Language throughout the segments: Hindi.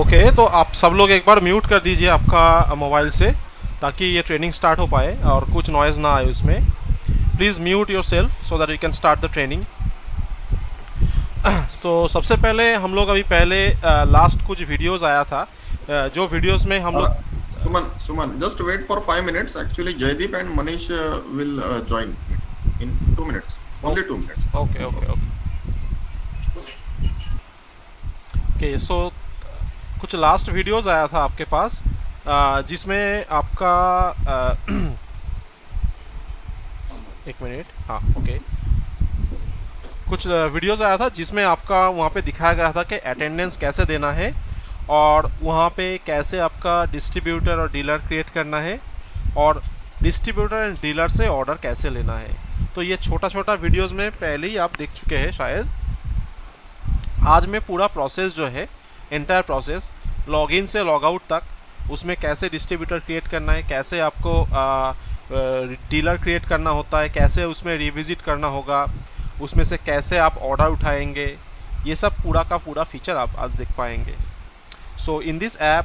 ओके, तो आप सब लोग एक बार म्यूट कर दीजिए आपका मोबाइल से, ताकि ये ट्रेनिंग स्टार्ट हो पाए और कुछ नॉइज़ ना आए उसमें। Please mute your self so that you can start the training. तो सबसे पहले हम लोग अभी पहले लास्ट कुछ वीडियोज़ आया था, जो वीडियोज़ में हम लोग Suman, just wait for 5 minutes. Actually, Jaideep and Manish will join in 2 minutes. Only 2 minutes. Okay okay okay okay. So कुछ लास्ट वीडियोज़ आया था आपके पास, जिसमें आपका एक मिनट, हाँ ओके। कुछ वीडियोज़ आया था जिसमें आपका वहाँ पे दिखाया गया था कि अटेंडेंस कैसे देना है, और वहाँ पे कैसे आपका डिस्ट्रीब्यूटर और डीलर क्रिएट करना है, और डिस्ट्रीब्यूटर एंड डीलर से ऑर्डर कैसे लेना है। तो ये छोटा छोटा वीडियोज़ में पहले ही आप देख चुके हैं शायद। आज मैं पूरा प्रोसेस जो है, एंटायर प्रोसेस लॉगिन से लॉगआउट तक, उसमें कैसे डिस्ट्रीब्यूटर क्रिएट करना है, कैसे आपको डीलर क्रिएट करना होता है, कैसे उसमें रिविजिट करना होगा, उसमें से कैसे आप ऑर्डर उठाएंगे, ये सब पूरा का पूरा फीचर आप आज देख पाएंगे। So in this app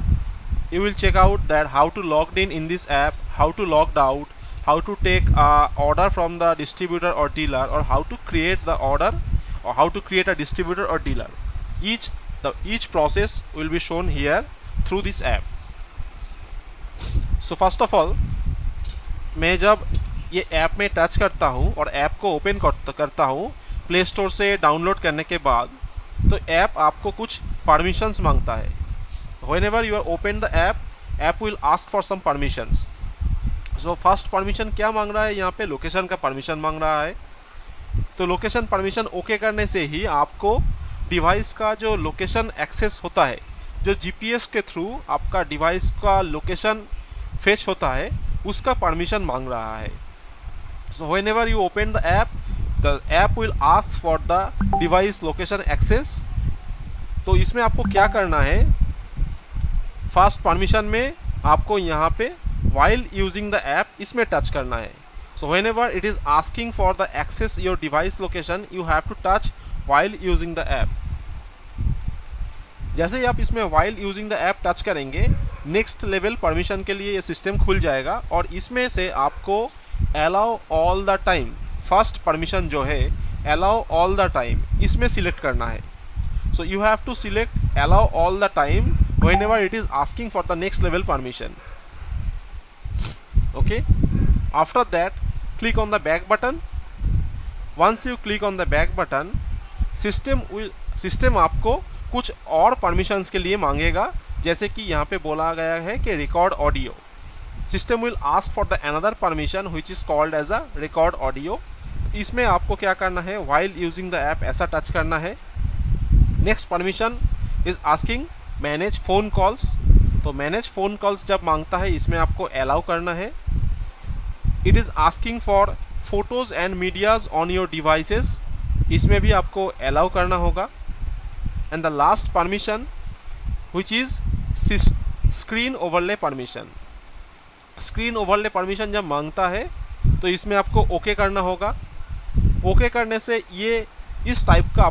you will check out that how to log in this app, how to logged out, how to take order from the distributor or dealer, or how to create the order, or how to create a distributor or dealer. Each process will be shown here through this app. So first of all, मैं जब ये ऐप में टच करता हूँ और ऐप को ओपन करता हूँ प्ले स्टोर से डाउनलोड करने के बाद, तो ऐप आपको कुछ परमिशंस मांगता है। Whenever you are open the app will ask for some permissions. So first permission क्या मांग रहा है, यहाँ पे लोकेशन का परमिशन मांग रहा है। तो लोकेशन परमिशन ओके करने से ही आपको डिवाइस का जो लोकेशन एक्सेस होता है, जो जीपीएस के थ्रू आपका डिवाइस का लोकेशन फेच होता है, उसका परमिशन मांग रहा है। So whenever you open the app will ask for the device location access. तो इसमें आपको क्या करना है, फर्स्ट परमिशन में आपको यहाँ पे while using the app इसमें टच करना है। So whenever it is asking for the access your device location, you have to touch while using the app. जैसे ही आप इसमें while using the app touch करेंगे, नेक्स्ट लेवल परमिशन के लिए ये सिस्टम खुल जाएगा, और इसमें से आपको allow all the time, first permission जो है allow all the time, इसमें सिलेक्ट करना है। So you have to select allow all the time whenever it is asking for the next level permission. Okay, after that click on the back button. Once you click on the back button, system आपको कुछ और परमिशंस के लिए मांगेगा, जैसे कि यहाँ पे बोला गया है कि record audio. System will ask for the another permission which is called as a record audio. इसमें आपको क्या करना है, व्हाइल यूजिंग द ऐप ऐसा टच करना है। Next permission is asking manage phone calls. तो मैनेज फ़ोन कॉल्स जब मांगता है, इसमें आपको अलाउ करना है। It is asking for photos and medias on your devices, इसमें भी आपको अलाउ करना होगा। And the last permission which is screen overlay permission. Screen overlay permission जब मांगता है, तो इसमें आपको ओके करना होगा। ओके करने से ये इस टाइप का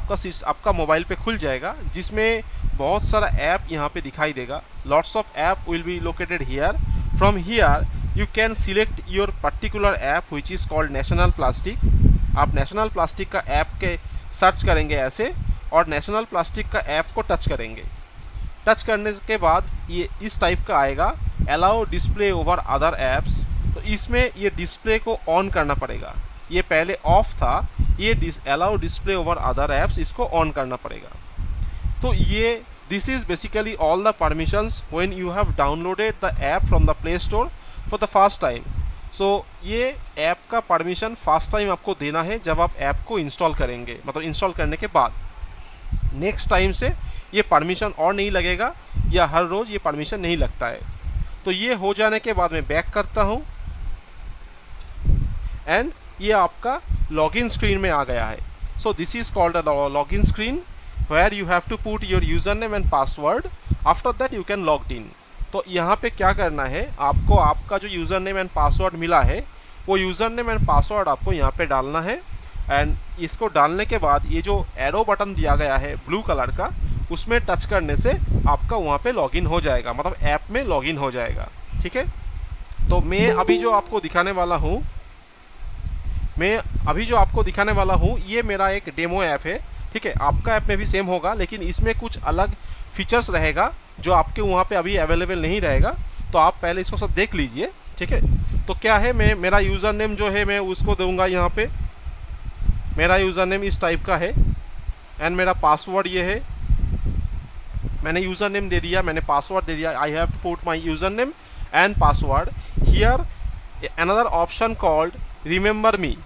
आपका मोबाइल पे खुल जाएगा, जिसमें बहुत सारा ऐप यहाँ पे दिखाई देगा। Lots of app will be located here. From here you can select your particular app which is called national plastic. आप नेशनल प्लास्टिक का ऐप के सर्च करेंगे ऐसे, और नेशनल प्लास्टिक का ऐप को टच करेंगे। टच करने के बाद ये इस टाइप का आएगा, allow display over other apps. तो इसमें ये डिस्प्ले को ऑन करना पड़ेगा। ये पहले ऑफ था, ये allow display over other apps, इसको ऑन करना पड़ेगा। तो ये this is basically all the permissions when you have downloaded the app from the Play Store for the first time. So ये ऐप का परमिशन फर्स्ट टाइम आपको देना है जब आप ऐप को इंस्टॉल करेंगे, मतलब इंस्टॉल करने के बाद। नेक्स्ट टाइम से ये परमिशन और नहीं लगेगा, या हर रोज़ ये परमिशन नहीं लगता है। तो ये हो जाने के बाद मैं बैक करता हूँ, एंड ये आपका लॉगिन स्क्रीन में आ गया है। So this is called the login screen where you have to put your user name and password. After that you can log in. तो यहाँ पे क्या करना है, आपको आपका जो यूज़र नेम एंड पासवर्ड मिला है, वो यूज़र नेम एंड पासवर्ड आपको यहाँ पे डालना है। एंड इसको डालने के बाद ये जो एरो बटन दिया गया है ब्लू कलर का, उसमें टच करने से आपका वहाँ पे लॉगिन हो जाएगा, मतलब ऐप में लॉगिन हो जाएगा। ठीक है, तो मैं अभी जो आपको दिखाने वाला हूँ ये मेरा एक डेमो ऐप है। ठीक है, आपका ऐप में भी सेम होगा, लेकिन इसमें कुछ अलग फीचर्स रहेगा जो आपके वहाँ पे अभी अवेलेबल नहीं रहेगा। तो आप पहले इसको सब देख लीजिए। ठीक है, तो क्या है, मेरा यूज़र नेम जो है मैं उसको दूंगा यहाँ पे। मेरा यूज़र नेम इस टाइप का है एंड मेरा पासवर्ड ये है। मैंने यूज़र नेम दे दिया, मैंने पासवर्ड दे दिया। I have to put my user name and password. Here another option called remember me.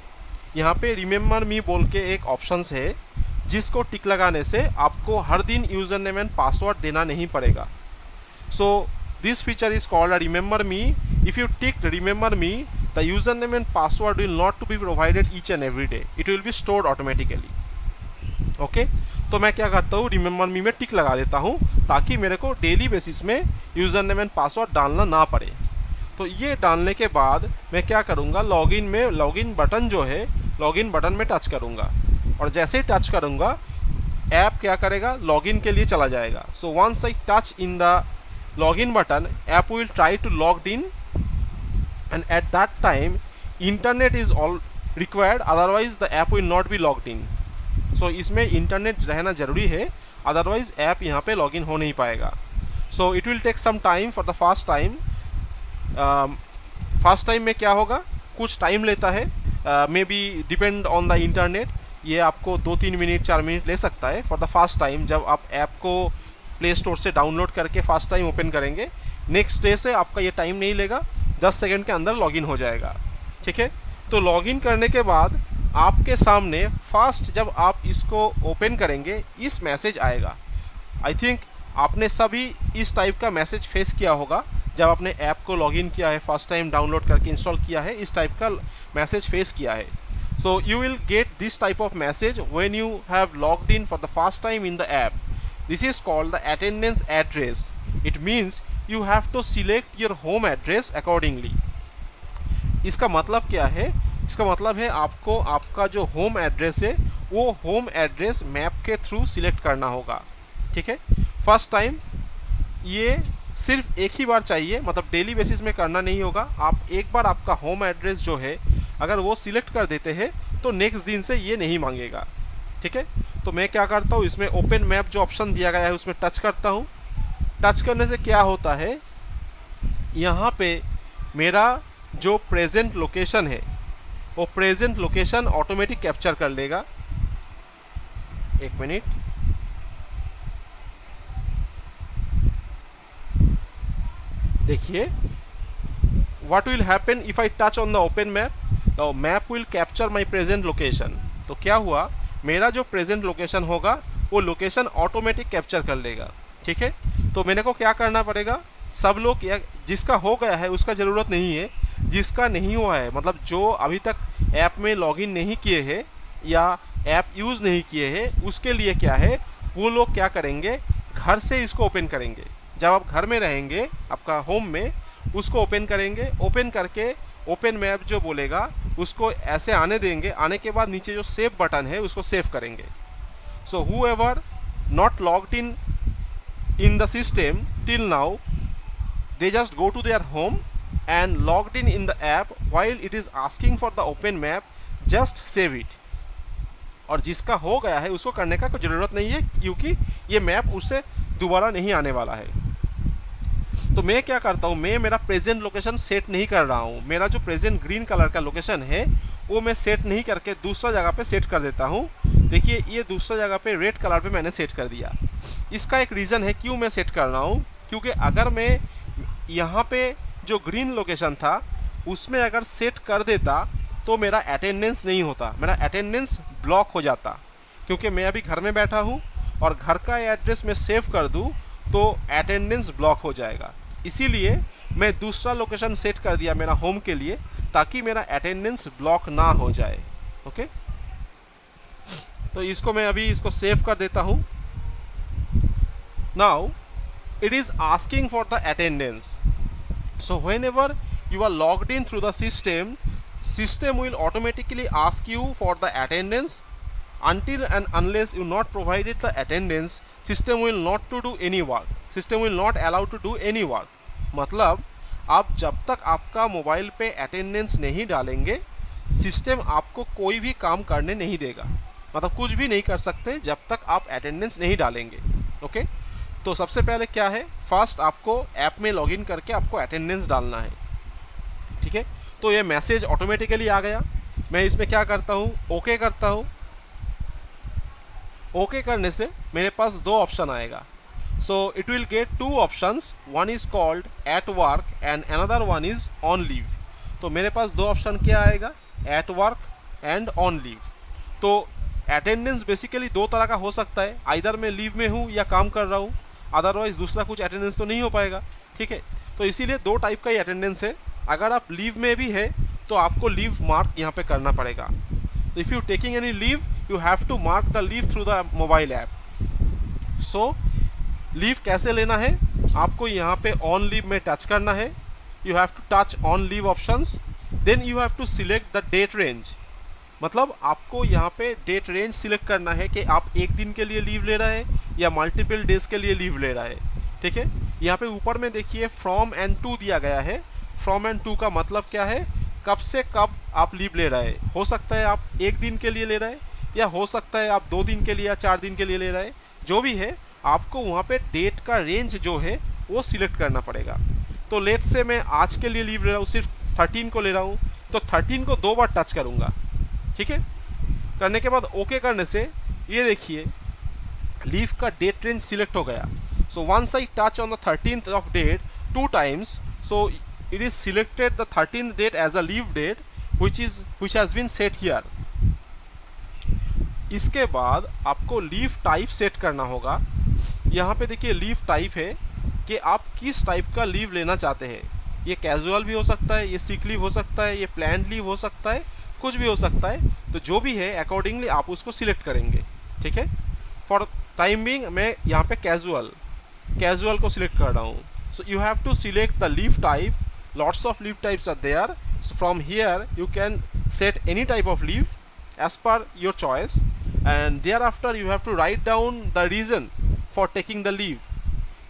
यहाँ पे रिमेंबर मी बोल के एक ऑप्शंस है जिसको टिक लगाने से आपको हर दिन यूज़र नेम एंड पासवर्ड देना नहीं पड़ेगा। So this feature is called remember me. If you tick remember me, the user name and password will not to be provided each and every day, it will be stored automatically. Okay, तो मैं क्या करता हूँ, रिमेंबर मी में टिक लगा देता हूँ ताकि मेरे को डेली बेसिस में यूज़र नेम एंड पासवर्ड डालना ना पड़े। तो ये डालने के बाद मैं क्या करूँगा, लॉगिन बटन जो है, लॉगिन बटन में टच करूँगा और जैसे ही टच करूँगा ऐप क्या करेगा, लॉगिन के लिए चला जाएगा। So once I touch in the login button, app will try to log in and at that time internet is all required, otherwise the app will not be logged in. So इसमें इंटरनेट रहना ज़रूरी है, अदरवाइज ऐप यहाँ पे लॉगिन हो नहीं पाएगा। So it will take some time for the first time. First time में क्या होगा, कुछ टाइम लेता है, may be depend on the internet. ये आपको 2-3 मिनट 4 मिनट ले सकता है फॉर द फर्स्ट टाइम। जब आप ऐप को प्ले स्टोर से डाउनलोड करके फर्स्ट टाइम ओपन करेंगे, नेक्स्ट डे से आपका ये टाइम नहीं लेगा, 10 सेकंड के अंदर लॉगिन हो जाएगा। ठीक है, तो लॉगिन करने के बाद आपके सामने फर्स्ट जब आप इसको ओपन करेंगे इस मैसेज आएगा। आई थिंक आपने सभी इस टाइप का मैसेज फेस किया होगा जब आपने ऐप को लॉगिन किया है, फर्स्ट टाइम डाउनलोड करके इंस्टॉल किया है, इस टाइप का मैसेज फेस किया है। So you will get this type of message when you have logged in for the first time in the app. This is called the attendance address. It means you have to select your home address accordingly. इसका मतलब क्या है, इसका मतलब है आपको आपका जो होम एड्रेस है वो होम एड्रेस मैप के थ्रू सिलेक्ट करना होगा। ठीक है, फर्स्ट टाइम ये सिर्फ एक ही बार चाहिए, मतलब डेली बेसिस में करना नहीं होगा। आप एक बार आपका होम एड्रेस जो है अगर वो सिलेक्ट कर देते हैं तो नेक्स्ट दिन से ये नहीं मांगेगा। ठीक है, तो मैं क्या करता हूँ, इसमें ओपन मैप जो ऑप्शन दिया गया है उसमें टच करता हूँ। टच करने से क्या होता है, यहाँ पे मेरा जो प्रेजेंट लोकेशन है वो प्रेजेंट लोकेशन ऑटोमेटिक कैप्चर कर लेगा। एक मिनट, देखिए what will happen if I touch on the open map, the map will capture my present location। तो क्या हुआ, मेरा जो प्रेजेंट लोकेशन होगा वो लोकेशन ऑटोमेटिक कैप्चर कर लेगा। ठीक है, तो मेरे को क्या करना पड़ेगा, सब लोग जिसका हो गया है उसका ज़रूरत नहीं है, जिसका नहीं हुआ है, मतलब जो अभी तक ऐप में लॉगिन नहीं किए हैं या ऐप यूज़ नहीं किए हैं, उसके लिए क्या है, वो लोग क्या करेंगे, घर से इसको ओपन करेंगे। जब आप घर में रहेंगे आपका होम में, उसको ओपन करेंगे, ओपन करके ओपन मैप जो बोलेगा उसको ऐसे आने देंगे। आने के बाद नीचे जो सेव बटन है उसको सेव करेंगे। So whoever not logged in the system till now, they just go to their home and logged in the app while it is asking for the open map, just save it। और जिसका हो गया है उसको करने का कोई ज़रूरत नहीं है क्योंकि ये मैप उससे दोबारा नहीं आने वाला है। तो मैं क्या करता हूँ, मैं मेरा प्रेजेंट लोकेशन सेट नहीं कर रहा हूँ। मेरा जो प्रेजेंट ग्रीन कलर का लोकेशन है वो मैं सेट नहीं करके दूसरा जगह पे सेट कर देता हूँ। देखिए ये दूसरा जगह पे रेड कलर पे मैंने सेट कर दिया। इसका एक रीज़न है क्यों मैं सेट कर रहा हूँ, क्योंकि अगर मैं यहाँ पे जो ग्रीन लोकेशन था उसमें अगर सेट कर देता तो मेरा अटेंडेंस नहीं होता, मेरा अटेंडेंस ब्लॉक हो जाता। क्योंकि मैं अभी घर में बैठा हूँ और घर का एड्रेस मैं सेव कर दूँ तो अटेंडेंस ब्लॉक हो जाएगा। इसीलिए मैं दूसरा लोकेशन सेट कर दिया मेरा होम के लिए ताकि मेरा अटेंडेंस ब्लॉक ना हो जाए। ओके, तो इसको मैं अभी इसको सेव कर देता हूँ। Now it is asking for the attendance, so whenever you are logged in through the system will automatically ask you for the attendance until and unless you not provided the attendance, system will not to do any work, system will not allow to do any work. मतलब आप जब तक आपका मोबाइल पे अटेंडेंस नहीं डालेंगे, सिस्टम आपको कोई भी काम करने नहीं देगा, मतलब कुछ भी नहीं कर सकते जब तक आप अटेंडेंस नहीं डालेंगे. ओके, तो सबसे पहले क्या है, फर्स्ट आपको ऐप में लॉगिन करके आपको अटेंडेंस डालना है. ठीक है, तो ये मैसेज ऑटोमेटिकली आ गया. मैं इसमें क्या करता हूँ, ओके करता हूँ. ओके करने से मेरे पास दो ऑप्शन आएगा. सो it will get two options, one is called at work and another one is on leave. तो मेरे पास दो ऑप्शन क्या आएगा, at work and on leave. तो अटेंडेंस बेसिकली दो तरह का हो सकता है, आइदर मैं लीव में हूँ या काम कर रहा हूँ, अदरवाइज दूसरा कुछ अटेंडेंस तो नहीं हो पाएगा. ठीक है, तो इसीलिए दो टाइप का ही अटेंडेंस है. अगर आप लीव में भी है तो आपको लीव मार्क यहाँ पे करना पड़ेगा. If you taking any leave, you have to mark the leave through the mobile app. So leave कैसे लेना है, आपको यहाँ पे ऑन लीव में टच करना है. You have to touch on leave options, then you have to select the date range. मतलब आपको यहाँ पे डेट रेंज सिलेक्ट करना है कि आप एक दिन के लिए लीव ले रहे हैं या मल्टीपल डेज के लिए लीव ले रहे हैं. ठीक है, यहाँ पे ऊपर में देखिए फ्रॉम एंड टू दिया गया है. फ्रॉम एंड टू का मतलब क्या है, कब से कब आप लीव ले रहे हैं. हो सकता है आप एक दिन के लिए ले रहे हैं, या हो सकता है आप 2 दिन के लिए या 4 दिन के लिए ले रहे हैं. जो भी है, आपको वहाँ पे डेट का रेंज जो है वो सिलेक्ट करना पड़ेगा. तो लेट से मैं आज के लिए लीव ले रहा हूँ, सिर्फ 13 को ले रहा हूँ, तो 13 को 2 बार टच करूँगा. ठीक है, करने के बाद ओके करने से ये देखिए लीव का डेट रेंज सिलेक्ट हो गया. So once I touch on the 13th of date 2 times, so it is selected the 13th date as a leave date which has been set here. इसके बाद आपको लीव टाइप सेट करना होगा. यहाँ पे देखिए लीव टाइप है कि आप किस टाइप का लीव लेना चाहते हैं. ये कैजुअल भी हो सकता है, ये सिक लीव हो सकता है, ये प्लान्ड लीव हो सकता है, कुछ भी हो सकता है. तो जो भी है अकॉर्डिंगली आप उसको सिलेक्ट करेंगे. ठीक है, फॉर टाइम बिंग मैं यहाँ पे कैजुअल को सिलेक्ट कर रहा हूँ. So you have to select the leave type. Lots of leave types are there, so from here you can set any type of leave as per your choice, and thereafter you have to write down the reason for taking the leave.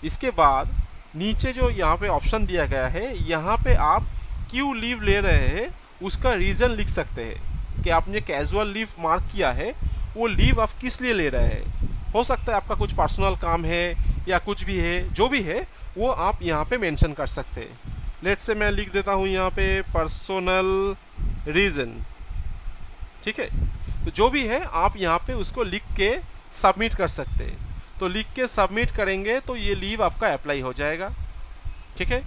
इसके बाद नीचे जो यहाँ पे ऑप्शन दिया गया है, यहाँ पे आप क्यों लीव ले रहे हैं उसका रीज़न लिख सकते हैं कि आपने कैजुअल लीव मार्क किया है, वो लीव आप किस लिए ले रहे हैं. हो सकता है आपका कुछ पर्सनल काम है या कुछ भी है, जो भी है वो आप यहाँ पे मेंशन कर सकते हैं. लेट से मैं लिख देता हूँ यहाँ पे पर्सनल रीज़न. ठीक है, तो जो भी है आप यहाँ पे उसको लिख के सबमिट कर सकते हैं. तो लिख के सबमिट करेंगे तो ये लीव आपका अप्लाई हो जाएगा. ठीक है,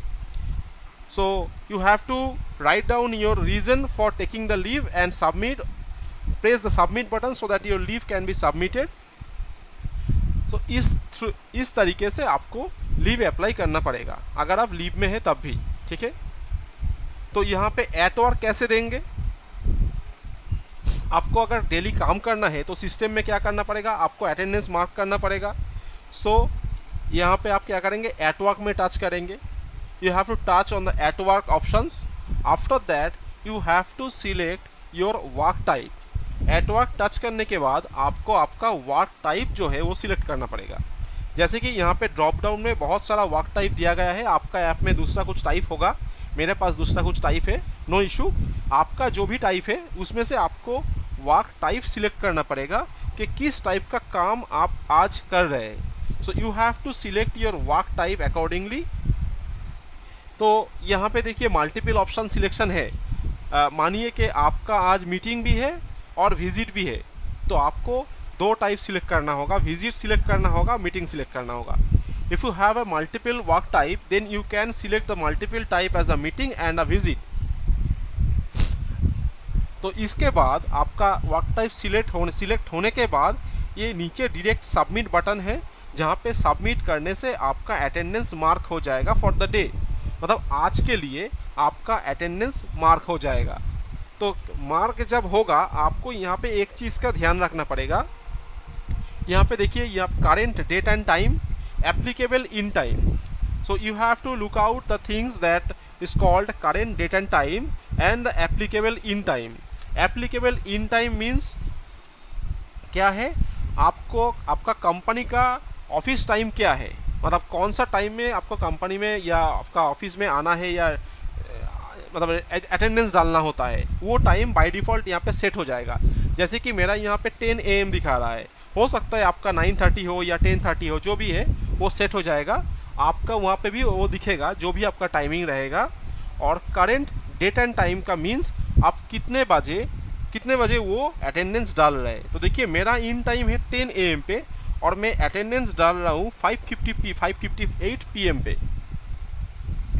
so you have to write down your reason for taking the leave and submit. Press the submit button so that your leave can be submitted. तो इस तरीके से आपको लीव अप्लाई करना पड़ेगा अगर आप लीव में है तब भी. ठीक है, तो यहाँ पे एट वर्क कैसे देंगे, आपको अगर डेली काम करना है तो सिस्टम में क्या करना पड़ेगा, आपको अटेंडेंस मार्क करना पड़ेगा. सो यहाँ पे आप क्या करेंगे, एट वर्क में टच करेंगे. You have to touch on the at work options. After that you have to select your work type. At work touch करने के बाद आपको आपका वर्क टाइप जो है वो सिलेक्ट करना पड़ेगा. जैसे कि यहाँ पे ड्रॉप डाउन में बहुत सारा वर्क टाइप दिया गया है. आपका ऐप में दूसरा कुछ टाइप होगा, मेरे पास दूसरा कुछ टाइप है, नो इशू. आपका जो भी टाइप है उसमें से आपको वर्क टाइप सिलेक्ट करना पड़ेगा कि किस टाइप का काम आप आज कर रहे हैं. So you have to select your work type accordingly. तो यहाँ पे देखिए मल्टीपल ऑप्शन सिलेक्शन है. मानिए कि आपका आज मीटिंग भी है और विजिट भी है, तो आपको दो टाइप सिलेक्ट करना होगा, विजिट सिलेक्ट करना होगा, मीटिंग सिलेक्ट करना होगा. If you have a multiple work type then you can select the multiple type as a meeting and a visit. तो इसके बाद आपका वर्क टाइप सिलेक्ट होने के बाद ये नीचे डायरेक्ट सबमिट बटन है, जहाँ पे सबमिट करने से आपका अटेंडेंस मार्क हो जाएगा फॉर द डे. मतलब आज के लिए आपका अटेंडेंस मार्क हो जाएगा. तो मार्क जब होगा आपको यहाँ पे एक चीज़ का ध्यान रखना पड़ेगा. यहाँ पे देखिए ये current date and time, applicable in time. So you have to look out the things that is called current date and time and the applicable in time. Applicable in time means क्या है, आपको आपका कंपनी का ऑफिस टाइम क्या है, मतलब कौन सा टाइम में आपको कंपनी में या आपका ऑफिस में आना है या मतलब अटेंडेंस डालना होता है, वो टाइम बाय डिफ़ॉल्ट यहाँ पे सेट हो जाएगा। जैसे कि मेरा यहाँ पे 10 AM दिखा रहा है, हो सकता है आपका 9:30 हो या 10:30 हो, जो भी है वो सेट हो जाएगा। आपका वहाँ पे भी वो दिखेगा जो भी आपका टाइमिंग रहेगा। और करेंट डेट एंड टाइम का मीन्स आप कितने बजे वो अटेंडेंस डाल रहे हैं। तो देखिए मेरा इन टाइम है 10 AM पे और मैं अटेंडेंस डाल रहा हूँ 5:58 PM पे।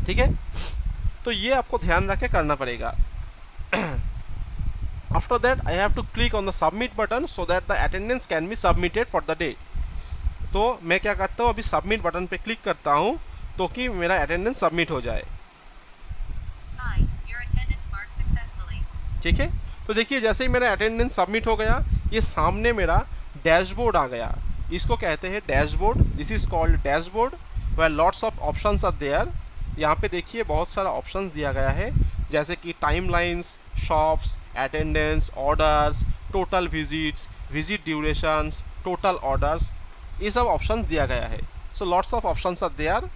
ठीक है, तो ये आपको ध्यान रख के करना पड़ेगा। After that I have to click on the submit button so that the attendance can be submitted for the day। तो मैं क्या करता हूँ, अभी सबमिट बटन पे क्लिक करता हूँ तो कि मेरा अटेंडेंस सबमिट हो जाए। Hi, your attendance marked successfully. ठीक है, तो देखिए जैसे ही मेरा अटेंडेंस सबमिट हो गया, ये सामने मेरा डैशबोर्ड आ गया। इसको कहते हैं dashboard, this is called dashboard where lots of options are there. यहाँ पे देखिए बहुत सारा ऑप्शंस दिया गया है, जैसे कि timelines, shops, attendance, orders, total visits, visit durations, total orders, ये सब ऑप्शंस दिया गया है। So lots of options are there.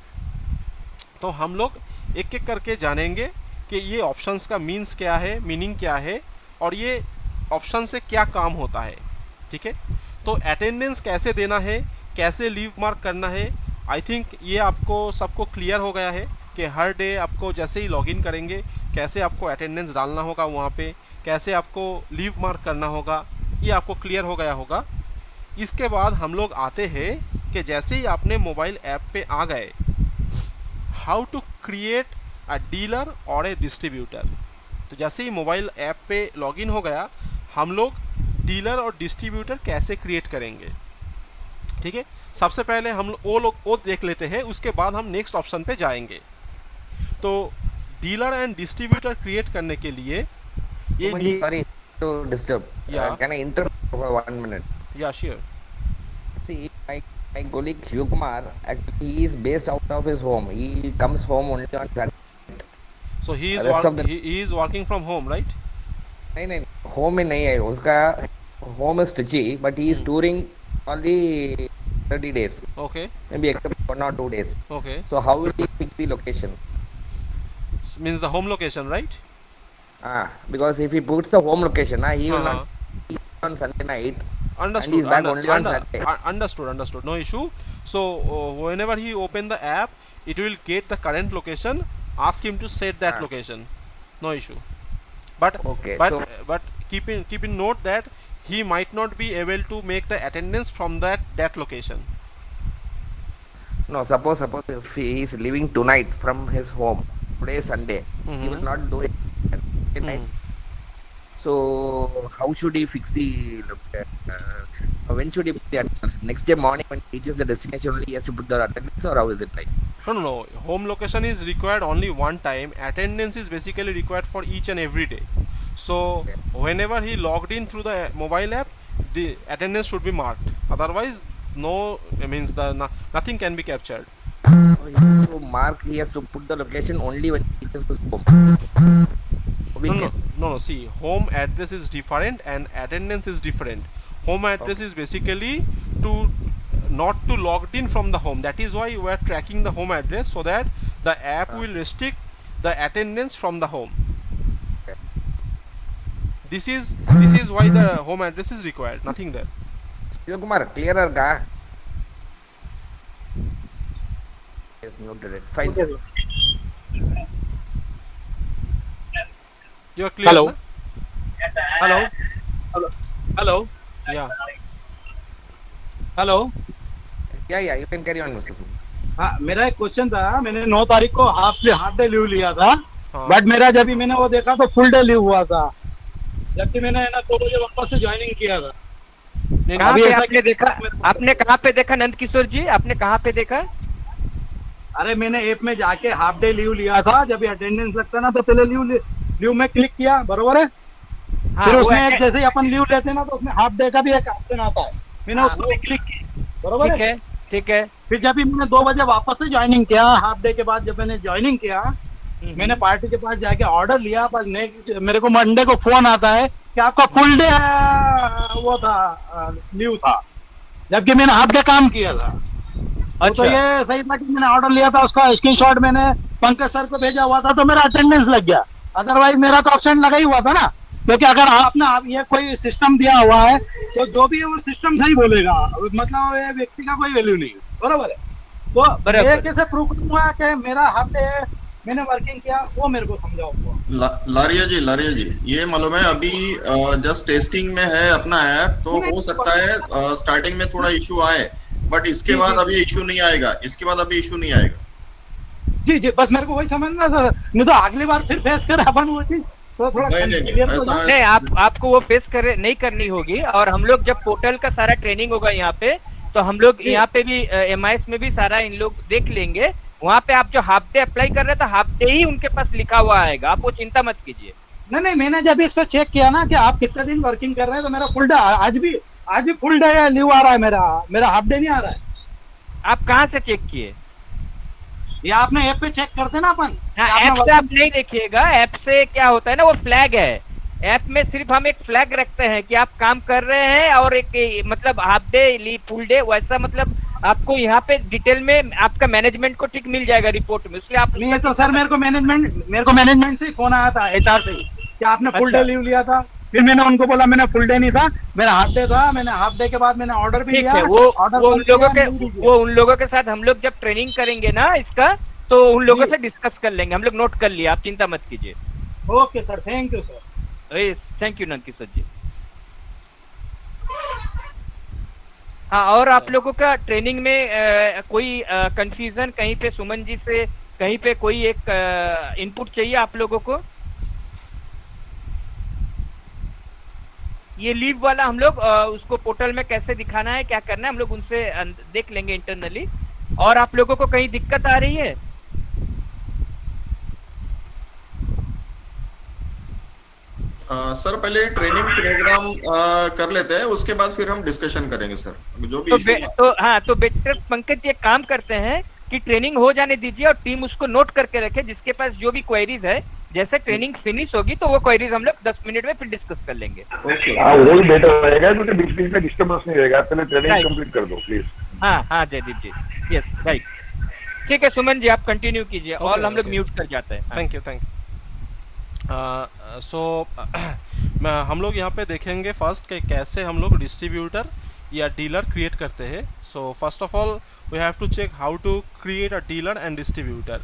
तो हम लोग एक एक करके जानेंगे कि ये ऑप्शंस का मीन्स क्या है, मीनिंग क्या है और ये ऑप्शन से क्या काम होता है। ठीक है, तो अटेंडेंस कैसे देना है, कैसे लीव मार्क करना है, आई थिंक ये आपको सबको क्लियर हो गया है कि हर डे आपको जैसे ही लॉगिन करेंगे कैसे आपको अटेंडेंस डालना होगा वहाँ पे, कैसे आपको लीव मार्क करना होगा, ये आपको क्लियर हो गया होगा। इसके बाद हम लोग आते हैं कि जैसे ही आपने मोबाइल ऐप पे आ गए, how to create a dealer और ए डिस्ट्रीब्यूटर। तो जैसे ही मोबाइल ऐप पे लॉगिन हो गया, हम लोग डीलर और डिस्ट्रीब्यूटर कैसे क्रिएट करेंगे। ठीक है, सबसे पहले हम वो देख लेते हैं, उसके बाद हम नेक्स्ट ऑप्शन पे जाएंगे। तो डीलर एंड डिस्ट्रीब्यूटर क्रिएट करने के लिए ये Sorry to disturb. Yeah. Can I interrupt for 1 minute? या sure. See, my colleague Shiv Kumar, actually, he is based out of his home. He comes home only on Saturday. So he is working from home, right? नहीं, home में नहीं है उसका, home is Trichy, but he is touring all the 30 days. Okay Maybe except 1 or 2 days. Okay, So how will he pick the location? Means the home location, right? Because if he puts the home location, he will Uh-huh. not be on Sunday night. Understood. And he's back only on Saturday. Understood. No issue. So whenever he open the app, it will get the current location. Ask him to set that location. No issue. But Okay, but keep in note that he might not be able to make the attendance from that location. No, suppose if he is leaving tonight from his home, today is Sunday, he will not do it at night. So how should he fix the when should he put the attendance? Next day morning when he reaches the destination only he has to put the attendance, or how is it like? No. Home location is required only one time. Attendance is basically required for each and every day. So whenever he logged in through the mobile app, the attendance should be marked. Otherwise, nothing can be captured. He has to mark, he has to put the location only when he reaches his home. No. See, home address is different and attendance is different. Home address is basically not to logged in from the home. That is why we are tracking the home address so that the app will restrict the attendance from the home. This is why the home address is required. Nothing there. Shiv Kumar, clearer ga? Yes, muted it. Fine, sir. You are clear? Hello. Na? Hello. Yeah. Hello. Yeah, you can carry on, Mr. Sumi. हाँ, मेरा एक क्वेश्चन था। मैंने 9 तारीख को हाफ डे लीव लिया था, हाँ. बट मेरा जब भी मैंने वो देखा तो फुल डे लीव हुआ था, जबकि मैंने 2 बजे वापस से ज्वाइनिंग किया था। नहीं, कहाँ अभी पे ऐसा आपने देखा? आपने कहाँ पे देखा नंद किशोर जी? आपने कहाँ पे देखा? अरे मैंने ऐप में जाके हाफ डे लीव लिया था, जब भी अटेंडेंस लगता ना तो पहले लीव में क्लिक किया, बरोबर है? हाँ, फिर वो उसमें है- जैसे ही अपन लीव लेते हैं ना तो उसमें हाफ डे का भी एक ऑप्शन आता है, मैंने हाँ, उसको क्लिक किया, बरोबर ठीक है? है, ठीक है। फिर जब भी मैंने 2 बजे वापस से ज्वाइनिंग किया, हाफ डे के बाद जब मैंने ज्वाइनिंग किया, मैंने पार्टी के पास जाके ऑर्डर लिया, पर मेरे को मंडे को फोन आता है कि आपका फुल डे वो था, लीव था, जबकि मैंने हाफ डे काम किया था। तो अच्छा ये सही था कि मैंने ऑर्डर लिया था, उसका स्क्रीनशॉट मैंने पंकज सर को भेजा हुआ था, तो मेरा अटेंडेंस लग गया। अदरवाइज मेरा तो ऑप्शन लगा ही हुआ था ना, क्योंकि अगर आपने आप ये कोई सिस्टम दिया हुआ है तो जो भी है वो सिस्टम सही बोलेगा, मतलब ये व्यक्ति का कोई वैल्यू नहीं है, बराबर है। तो बराबर। ये कैसे प्रूव करूंगा कि मेरा हाफ डे मैंने वर्किंग किया, वो मेरे को समझाओ। लारिया जी, ये मालूम है अभी जस्ट टेस्टिंग में है अपना ऐप, तो हो सकता है स्टार्टिंग में थोड़ा इशू आए, बट इसके बाद अभी इशू नहीं आएगा, इसके बाद अभी इशू नहीं आएगा। जी जी, बस मेरे को वही समझना था, नहीं तो अगली बार फिर फेस करे अपन वो चीज, तो थोड़ा नहीं, clear हो ऐसा जाए। नहीं, आपको वो फेस कर नहीं करनी होगी। और हम लोग जब पोर्टल का सारा ट्रेनिंग होगा यहाँ पे, तो हम लोग यहाँ पे भी MIS में भी सारा इन लोग देख लेंगे। वहाँ पे आप जो हाफ डे अप्लाई कर रहे थे, हाफ डे ही उनके पास लिखा हुआ आएगा, आप वो चिंता मत कीजिए। नहीं, मैंने जब इस पे चेक किया ना कि आप कितने दिन वर्किंग कर रहे हैं, तो मेरा फुल डे आज भी फुल डे लीव आ रहा है, मेरा हाफ डे नहीं आ रहा है। आप कहाँ से चेक किए? ये आपने ऐप पे चेक करते ना अपन। हाँ, आपने ऐप से आप नहीं देखिएगा। ऐप से क्या होता है ना, वो फ्लैग है। ऐप में सिर्फ हम एक फ्लैग रखते हैं कि आप काम कर रहे हैं, और एक मतलब half day leave, full day, वैसा मतलब आपको यहाँ पे डिटेल में आपका मैनेजमेंट को ठीक मिल जाएगा रिपोर्ट में, इसलिए आप नहीं तो सर मेरे को मैनेजमेंट से फोन आया था, HR से, कि आपने फुल डे अच्छा। लीव लिया था। फिर मैंने उनको बोला मैंने फुल डे नहीं था, मेरा हाफ डे था। मैंने हाफ डे के बाद मैंने ऑर्डर भी ठीक लिया। है। ऑर्डर वो उन लोगों के साथ हम लोग जब ट्रेनिंग करेंगे ना इसका, तो उन लोगों से डिस्कस कर लेंगे। हम लोग नोट कर लिया, आप चिंता मत कीजिए। Okay sir, thank you sir. Thank you Nandkishore ji. हाँ, और आप लोगों का ट्रेनिंग में कोई कंफ्यूजन कहीं पे सुमन जी से कहीं पे कोई एक इनपुट चाहिए आप लोगों को? ये लीव वाला हम लोग उसको पोर्टल में कैसे दिखाना है, क्या करना है, हम लोग उनसे देख लेंगे इंटरनली। और आप लोगों को कहीं दिक्कत आ रही है? सर पहले ट्रेनिंग प्रोग्राम कर लेते हैं, उसके बाद फिर हम डिस्कशन करेंगे सर, जो भी तो बेटर पंकज जी एक काम करते हैं कि ट्रेनिंग हो जाने दीजिए और टीम उसको नोट करके रखे, जिसके पास जो भी क्वेरीज है, जैसे ट्रेनिंग फिनिश होगी तो वो क्वेरीज हम लोग 10 मिनट में फिर डिस्कस कर लेंगे। वही बेटर रहेगा, क्योंकि बीच बीच में डिस्टर्बेंस नहीं रहेगा। पहले ट्रेनिंग कंप्लीट कर दो प्लीज। हाँ जयदीप जी, यस राइट। ठीक है सुमन जी, आप कंटिन्यू कीजिए। और हम लोग म्यूट कर जाते हैं। Thank you. सो हम लोग यहाँ पे देखेंगे फर्स्ट कि कैसे हम लोग डिस्ट्रीब्यूटर या डीलर क्रिएट करते हैं। So first of all we have to check how to create a dealer and distributor.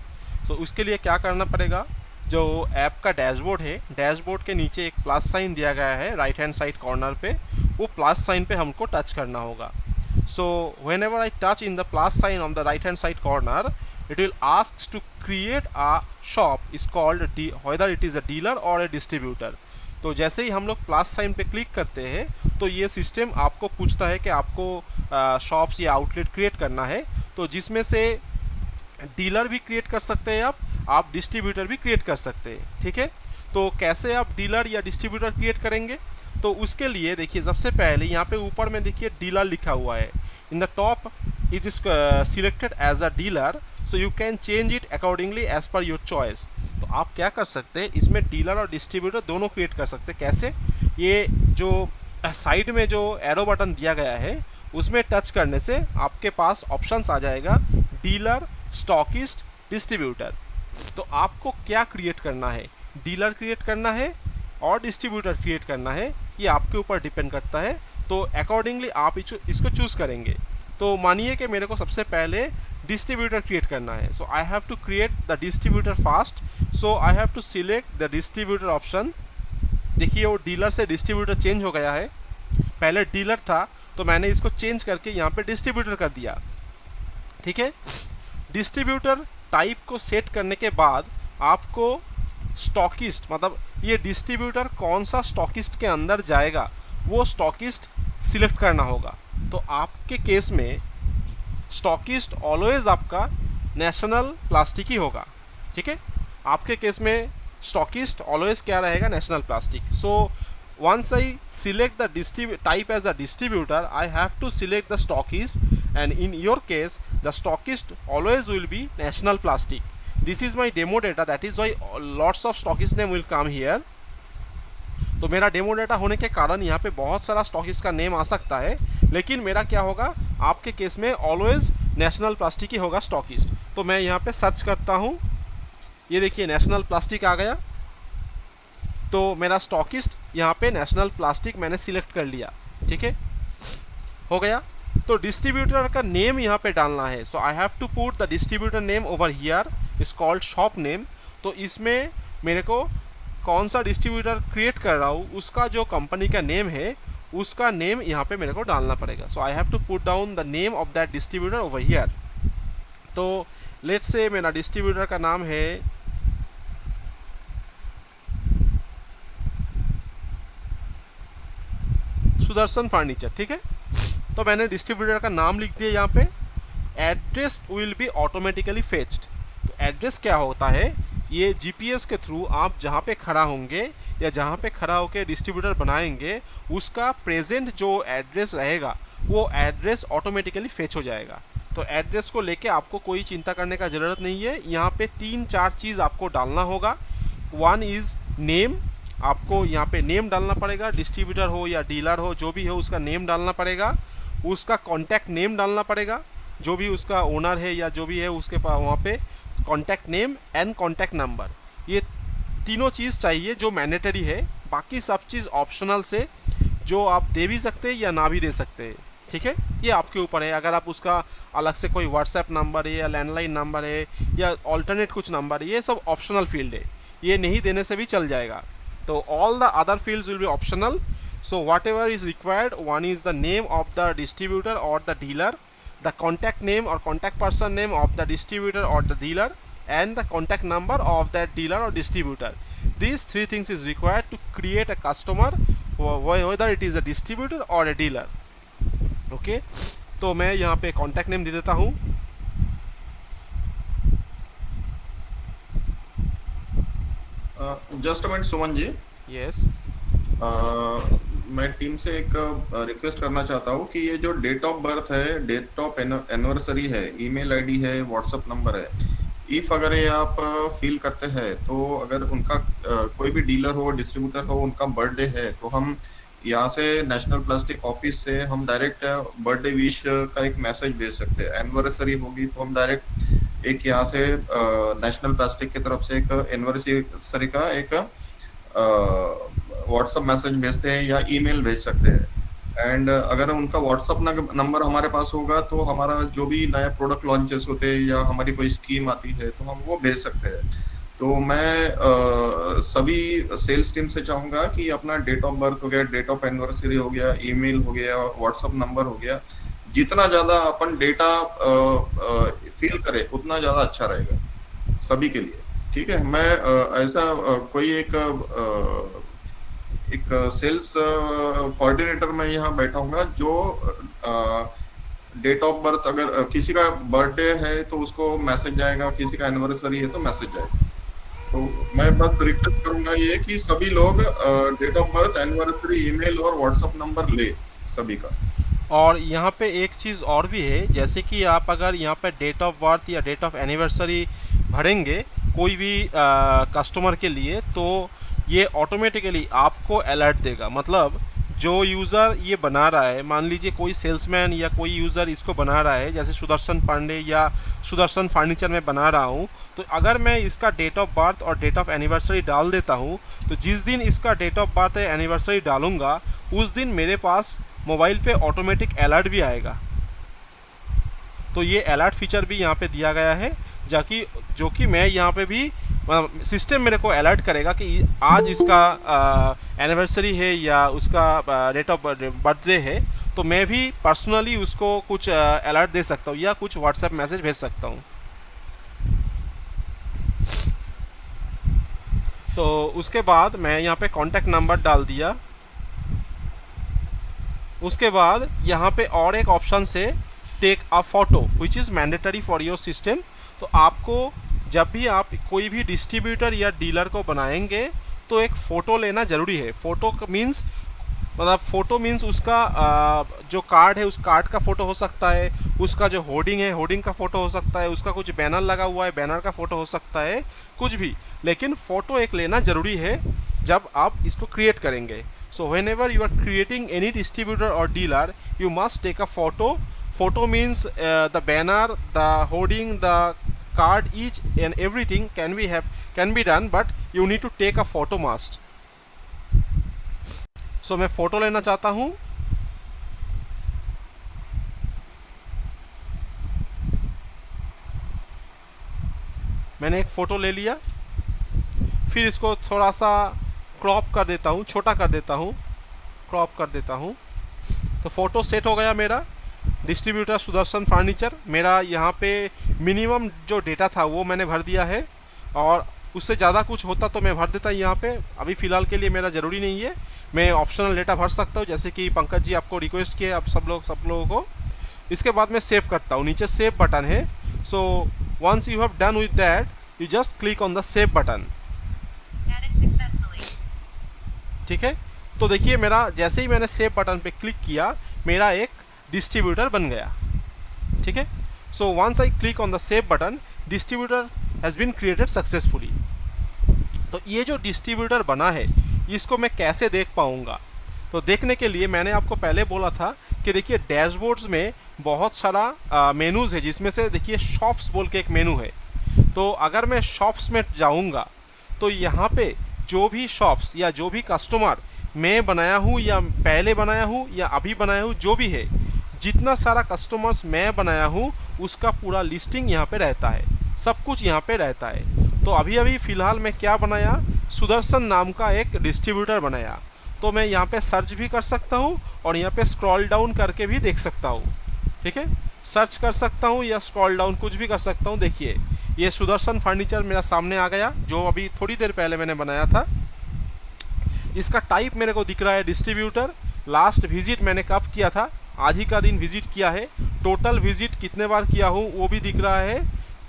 So उसके लिए क्या करना पड़ेगा, जो ऐप का डैशबोर्ड है, डैशबोर्ड के नीचे एक प्लस साइन दिया गया है राइट हैंड साइड कॉर्नर पे, वो प्लस साइन पे हमको टच करना होगा। So when ever I touch in the plus sign on the right hand side corner, it will ask to create a shop is called whether it is a dealer or a distributor। तो जैसे ही हम लोग प्लस साइन पे क्लिक करते हैं तो ये सिस्टम आपको पूछता है कि आपको शॉप्स या आउटलेट क्रिएट करना है, तो जिसमें से डीलर भी क्रिएट कर सकते हैं आप डिस्ट्रीब्यूटर भी क्रिएट कर सकते हैं। ठीक है, तो कैसे आप डीलर या डिस्ट्रीब्यूटर क्रिएट करेंगे, तो उसके लिए देखिए सबसे पहले यहाँ पे ऊपर में देखिए डीलर लिखा हुआ है। In the top it is selected as a dealer, so you can change it accordingly as per your choice. तो आप क्या कर सकते हैं, इसमें डीलर और डिस्ट्रीब्यूटर दोनों क्रिएट कर सकते हैं। कैसे, ये जो साइड में जो एरो बटन दिया गया है उसमें टच करने से आपके पास ऑप्शंस आ जाएगा डीलर, स्टॉकिस्ट, डिस्ट्रीब्यूटर। तो आपको क्या क्रिएट करना है, डीलर क्रिएट करना है और डिस्ट्रीब्यूटर क्रिएट करना है, ये आपके ऊपर डिपेंड करता है। तो अकॉर्डिंगली आप इसको चूज़ करेंगे। तो मानिए कि मेरे को सबसे पहले डिस्ट्रीब्यूटर क्रिएट करना है, so I have to create the distributor fast. So I have to select the distributor option. देखिए वो डीलर से डिस्ट्रीब्यूटर चेंज हो गया है, पहले डीलर था तो मैंने इसको चेंज करके यहाँ पे डिस्ट्रीब्यूटर कर दिया। ठीक है, डिस्ट्रीब्यूटर टाइप को सेट करने के बाद आपको स्टॉकिस्ट, मतलब ये डिस्ट्रीब्यूटर कौन सा स्टॉकिस्ट के अंदर जाएगा वो स्टॉकिस्ट सिलेक्ट करना होगा। तो आपके केस में स्टॉकिस्ट ऑलवेज आपका नेशनल प्लास्टिक ही होगा। ठीक है, आपके केस में स्टॉकिस्ट ऑलवेज क्या रहेगा, national plastic. So once I select the type as a distributor, I have to select the stockist, and in your case the stockist always will be national plastic. This is my demo data, that is why lots of stockist name will come here. तो मेरा डेमो डाटा होने के कारण यहाँ पे बहुत सारा स्टॉकिस्ट का नेम आ सकता है, लेकिन मेरा क्या होगा, आपके केस में ऑलवेज नेशनल प्लास्टिक ही होगा स्टॉकिस्ट। तो मैं यहाँ पे सर्च करता हूँ, ये देखिए नेशनल प्लास्टिक आ गया, तो मेरा स्टॉकिस्ट यहाँ पे नेशनल प्लास्टिक मैंने सिलेक्ट कर लिया। ठीक है, हो गया। तो डिस्ट्रीब्यूटर का नेम यहाँ पे डालना है, so I have to put the distributor name over here, is called shop name. तो इसमें मेरे को कौन सा डिस्ट्रीब्यूटर क्रिएट कर रहा हूँ उसका जो कंपनी का नेम है उसका नेम यहाँ पे मेरे को डालना पड़ेगा। So I have to put down the name of that distributor over here. तो लेट्स से मेरा डिस्ट्रीब्यूटर का नाम है सुदर्शन फर्नीचर। ठीक है, तो मैंने डिस्ट्रीब्यूटर का नाम लिख दिया यहाँ पे। Address will be automatically fetched. तो एड्रेस क्या होता है, ये जीपीएस के थ्रू आप जहाँ पे खड़ा होंगे या जहाँ पे खड़ा होकर डिस्ट्रीब्यूटर बनाएंगे उसका प्रेजेंट जो एड्रेस रहेगा वो एड्रेस ऑटोमेटिकली फेच हो जाएगा। तो एड्रेस को लेके आपको कोई चिंता करने का ज़रूरत नहीं है। यहाँ पे 3-4 चीज़ आपको डालना होगा। वन इज़ नेम, आपको यहाँ पे नेम डालना पड़ेगा, डिस्ट्रीब्यूटर हो या डीलर हो जो भी हो उसका नेम डालना पड़ेगा। उसका कॉन्टैक्ट नेम डालना पड़ेगा, जो भी उसका ओनर है या जो भी है उसके पास वहाँ पे contact name and contact number, ये तीनों चीज़ चाहिए जो मैंडेटरी है। बाकी सब चीज़ ऑप्शनल से जो आप दे भी सकते हैं या ना भी दे सकते हैं। ठीक है, ये आपके ऊपर है। अगर आप उसका अलग से कोई व्हाट्सएप नंबर है या लैंडलाइन नंबर है या ऑल्टरनेट कुछ नंबर है, ये सब ऑप्शनल फील्ड है, ये नहीं देने से भी चल जाएगा। तो all the other fields will be optional. So whatever is required, one is the name of the distributor or the dealer, the contact name or contact person name of the distributor or the dealer, and the contact number of that dealer or distributor. These 3 things is required to create a customer, whether it is a distributor or a dealer. Okay, तो मैं यहाँ पे contact name दे देता हूँ। Just minute Suman ji. Yes, मैं टीम से एक रिक्वेस्ट करना चाहता हूँ कि ये जो डेट ऑफ बर्थ है, डेट ऑफ एनिवर्सरी है, ईमेल आईडी है, व्हाट्सएप नंबर है, इफ अगर ये आप फील करते हैं तो अगर उनका कोई भी डीलर हो, डिस्ट्रीब्यूटर हो, उनका बर्थडे है तो हम यहाँ से नेशनल प्लास्टिक ऑफिस से हम डायरेक्ट बर्थडे विश का एक मैसेज भेज सकते हैं। एनिवर्सरी होगी तो हम डायरेक्ट एक यहाँ से नेशनल प्लास्टिक की तरफ से एक एनिवर्सरी का एक व्हाट्सएप मैसेज भेजते हैं या ईमेल भेज सकते हैं। एंड अगर उनका व्हाट्सएप नंबर हमारे पास होगा तो हमारा जो भी नया प्रोडक्ट लॉन्चेस होते हैं या हमारी कोई स्कीम आती है तो हम वो भेज सकते हैं। तो मैं सभी सेल्स टीम से चाहूंगा कि अपना डेट ऑफ बर्थ हो गया, डेट ऑफ एनिवर्सरी हो गया, ईमेल हो गया, व्हाट्सएप नंबर हो गया, जितना ज्यादा अपन डेटा फील करे उतना ज्यादा अच्छा रहेगा सभी के लिए। ठीक है, मैं ऐसा कोई एक सेल्स कोऑर्डिनेटर में यहाँ बैठाऊंगा जो डेट ऑफ बर्थ, अगर किसी का बर्थडे है तो उसको मैसेज जाएगा, किसी का एनिवर्सरी है तो मैसेज जाएगा। तो मैं बस रिक्वेस्ट करूंगा ये कि सभी लोग date of birth, anniversary, email और व्हाट्सएप नंबर ले सभी का। और यहाँ पे एक चीज़ और भी है, जैसे कि आप अगर यहाँ पे डेट ऑफ बर्थ या डेट ऑफ एनिवर्सरी भरेंगे कोई भी कस्टमर के लिए तो ये ऑटोमेटिकली आपको अलर्ट देगा। मतलब जो यूज़र ये बना रहा है, मान लीजिए कोई सेल्समैन या कोई यूज़र इसको बना रहा है, जैसे सुदर्शन पांडे या सुदर्शन फर्नीचर में बना रहा हूँ, तो अगर मैं इसका डेट ऑफ बर्थ और डेट ऑफ एनिवर्सरी डाल देता हूँ तो जिस दिन इसका डेट ऑफ बर्थ या एनिवर्सरी डालूँगा उस दिन मेरे पास मोबाइल पे ऑटोमेटिक अलर्ट भी आएगा। तो ये अलर्ट फीचर भी यहाँ पे दिया गया है, जो कि मैं यहाँ पे भी सिस्टम मेरे को अलर्ट करेगा कि आज इसका एनिवर्सरी है या उसका डेट ऑफ बर्थडे है, तो मैं भी पर्सनली उसको कुछ अलर्ट दे सकता हूँ या कुछ व्हाट्सएप मैसेज भेज सकता हूँ। तो उसके बाद मैं यहाँ पे कॉन्टैक्ट नंबर डाल दिया। उसके बाद यहाँ पे और एक ऑप्शन से take a photo which is mandatory for your system. तो आपको जब भी आप कोई भी डिस्ट्रीब्यूटर या डीलर को बनाएंगे तो एक फ़ोटो लेना ज़रूरी है। फ़ोटो मीन्स मतलब फ़ोटो मीन्स उसका जो कार्ड है उस कार्ड का फ़ोटो हो सकता है, उसका जो होर्डिंग है होर्डिंग का फ़ोटो हो सकता है, उसका कुछ बैनर लगा हुआ है बैनर का फ़ोटो हो सकता है, कुछ भी, लेकिन फ़ोटो एक लेना ज़रूरी है। जब आप इसको क्रिएट करेंगे। So whenever you are creating any distributor और dealer, you must take a photo. Photo means the banner, the hoarding, the card, each and everything can be done, but you need to take a photo must. So मैं फोटो लेना चाहता हूँ. मैंने एक फ़ोटो ले लिया, फिर इसको थोड़ा सा क्रॉप कर देता हूँ, छोटा कर देता हूँ, क्रॉप कर देता हूँ. तो फ़ोटो सेट हो गया मेरा. Distributor Sudarshan furniture. मेरा यहाँ पे मिनिमम जो डेटा था वो मैंने भर दिया है, और उससे ज़्यादा कुछ होता तो मैं भर देता यहाँ पे. अभी फ़िलहाल के लिए मेरा ज़रूरी नहीं है, मैं ऑप्शनल डेटा भर सकता हूँ, जैसे कि पंकज जी आपको रिक्वेस्ट किए आप सब लोगों को. इसके बाद मैं सेव करता हूँ. नीचे सेव बटन है. So once you have done with that, you just click on the save button. Added successfully. ठीक है. तो देखिए मेरा जैसे ही मैंने सेव बटन पे क्लिक किया, मेरा एक डिस्ट्रीब्यूटर बन गया. ठीक है. So once I click on the save button, distributor has been created successfully. तो ये जो डिस्ट्रीब्यूटर बना है, इसको मैं कैसे देख पाऊँगा? तो देखने के लिए मैंने आपको पहले बोला था कि देखिए डैशबोर्ड्स में बहुत सारा मेनूज़ है, जिसमें से देखिए शॉप्स बोल के एक मेनू है. तो अगर मैं शॉप्स में जाऊँगा तो यहाँ पे जो भी शॉप्स या जो भी कस्टमर मैं बनाया हूँ या पहले बनाया हूँ या अभी बनाया हूँ, जो भी है, जितना सारा कस्टमर्स मैं बनाया हूँ उसका पूरा लिस्टिंग यहाँ पे रहता है, सब कुछ यहाँ पे रहता है. तो अभी फ़िलहाल मैं क्या बनाया, सुदर्शन नाम का एक डिस्ट्रीब्यूटर बनाया. तो मैं यहाँ पे सर्च भी कर सकता हूँ और यहाँ पे स्क्रॉल डाउन करके भी देख सकता हूँ. ठीक है. सर्च कर सकता हूँ या स्क्रॉल डाउन कुछ भी कर सकता हूँ. देखिए ये सुदर्शन फर्नीचर मेरा सामने आ गया, जो अभी थोड़ी देर पहले मैंने बनाया था. इसका टाइप मेरे को दिख रहा है डिस्ट्रीब्यूटर. लास्ट विजिट मैंने कब किया था, आज ही का दिन विजिट किया है. टोटल विजिट कितने बार किया हूँ वो भी दिख रहा है.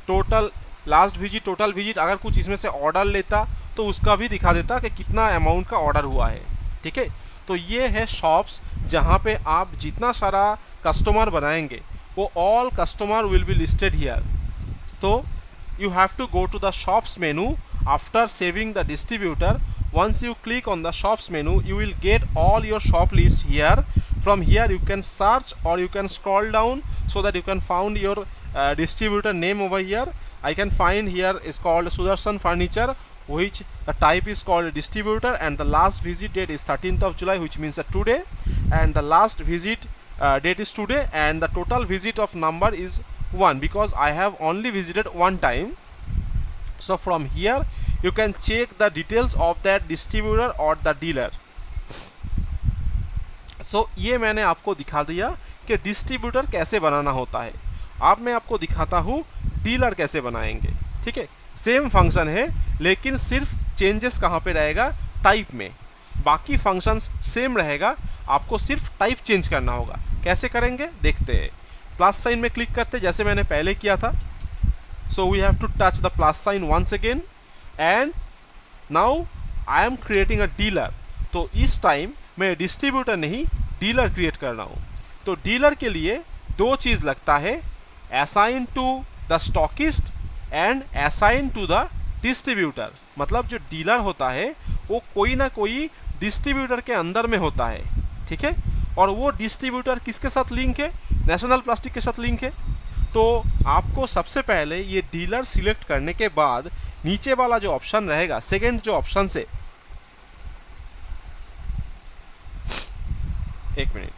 Total last visit, total visit, अगर कुछ इसमें से ऑर्डर लेता तो उसका भी दिखा देता कि कितना अमाउंट का ऑर्डर हुआ है. ठीक है. तो ये है शॉप्स जहाँ पे आप जितना सारा कस्टमर बनाएंगे वो all customer will be listed here. तो you have to go to the shops menu after saving the distributor. Once you click on the shops menu, you will get all your shop list here. From here you can search or you can scroll down so that you can find your distributor name over here. I can find here is called Sudarshan Furniture, which the type is called distributor, and the last visit date is 13th of July, which means that today, and the last visit date is today, and the total visit of number is 1 because I have only visited one time. So from here you can check the details of that distributor or the dealer. So ये मैंने आपको दिखा दिया कि डिस्ट्रीब्यूटर कैसे बनाना होता है. अब मैं आपको दिखाता हूँ डीलर कैसे बनाएंगे. ठीक है. सेम फंक्शन है, लेकिन सिर्फ चेंजेस कहाँ पे रहेगा, टाइप में. बाकी फंक्शंस सेम रहेगा, आपको सिर्फ टाइप चेंज करना होगा. कैसे करेंगे देखते हैं. प्लस साइन में क्लिक करते जैसे मैंने पहले किया था. So we have to touch the plus sign once again, and now I am creating a dealer. तो इस टाइम मैं डिस्ट्रीब्यूटर नहीं डीलर क्रिएट कर रहा हूँ. तो डीलर के लिए दो चीज़ लगता है, assign to the stockist and assign to the distributor. मतलब जो डीलर होता है वो कोई ना कोई डिस्ट्रीब्यूटर के अंदर में होता है. ठीक है. और वो डिस्ट्रीब्यूटर किसके साथ लिंक है, नेशनल प्लास्टिक के साथ लिंक है. तो आपको सबसे पहले ये डीलर सिलेक्ट करने के बाद नीचे वाला जो ऑप्शन रहेगा, सेकंड जो ऑप्शन से, एक मिनट,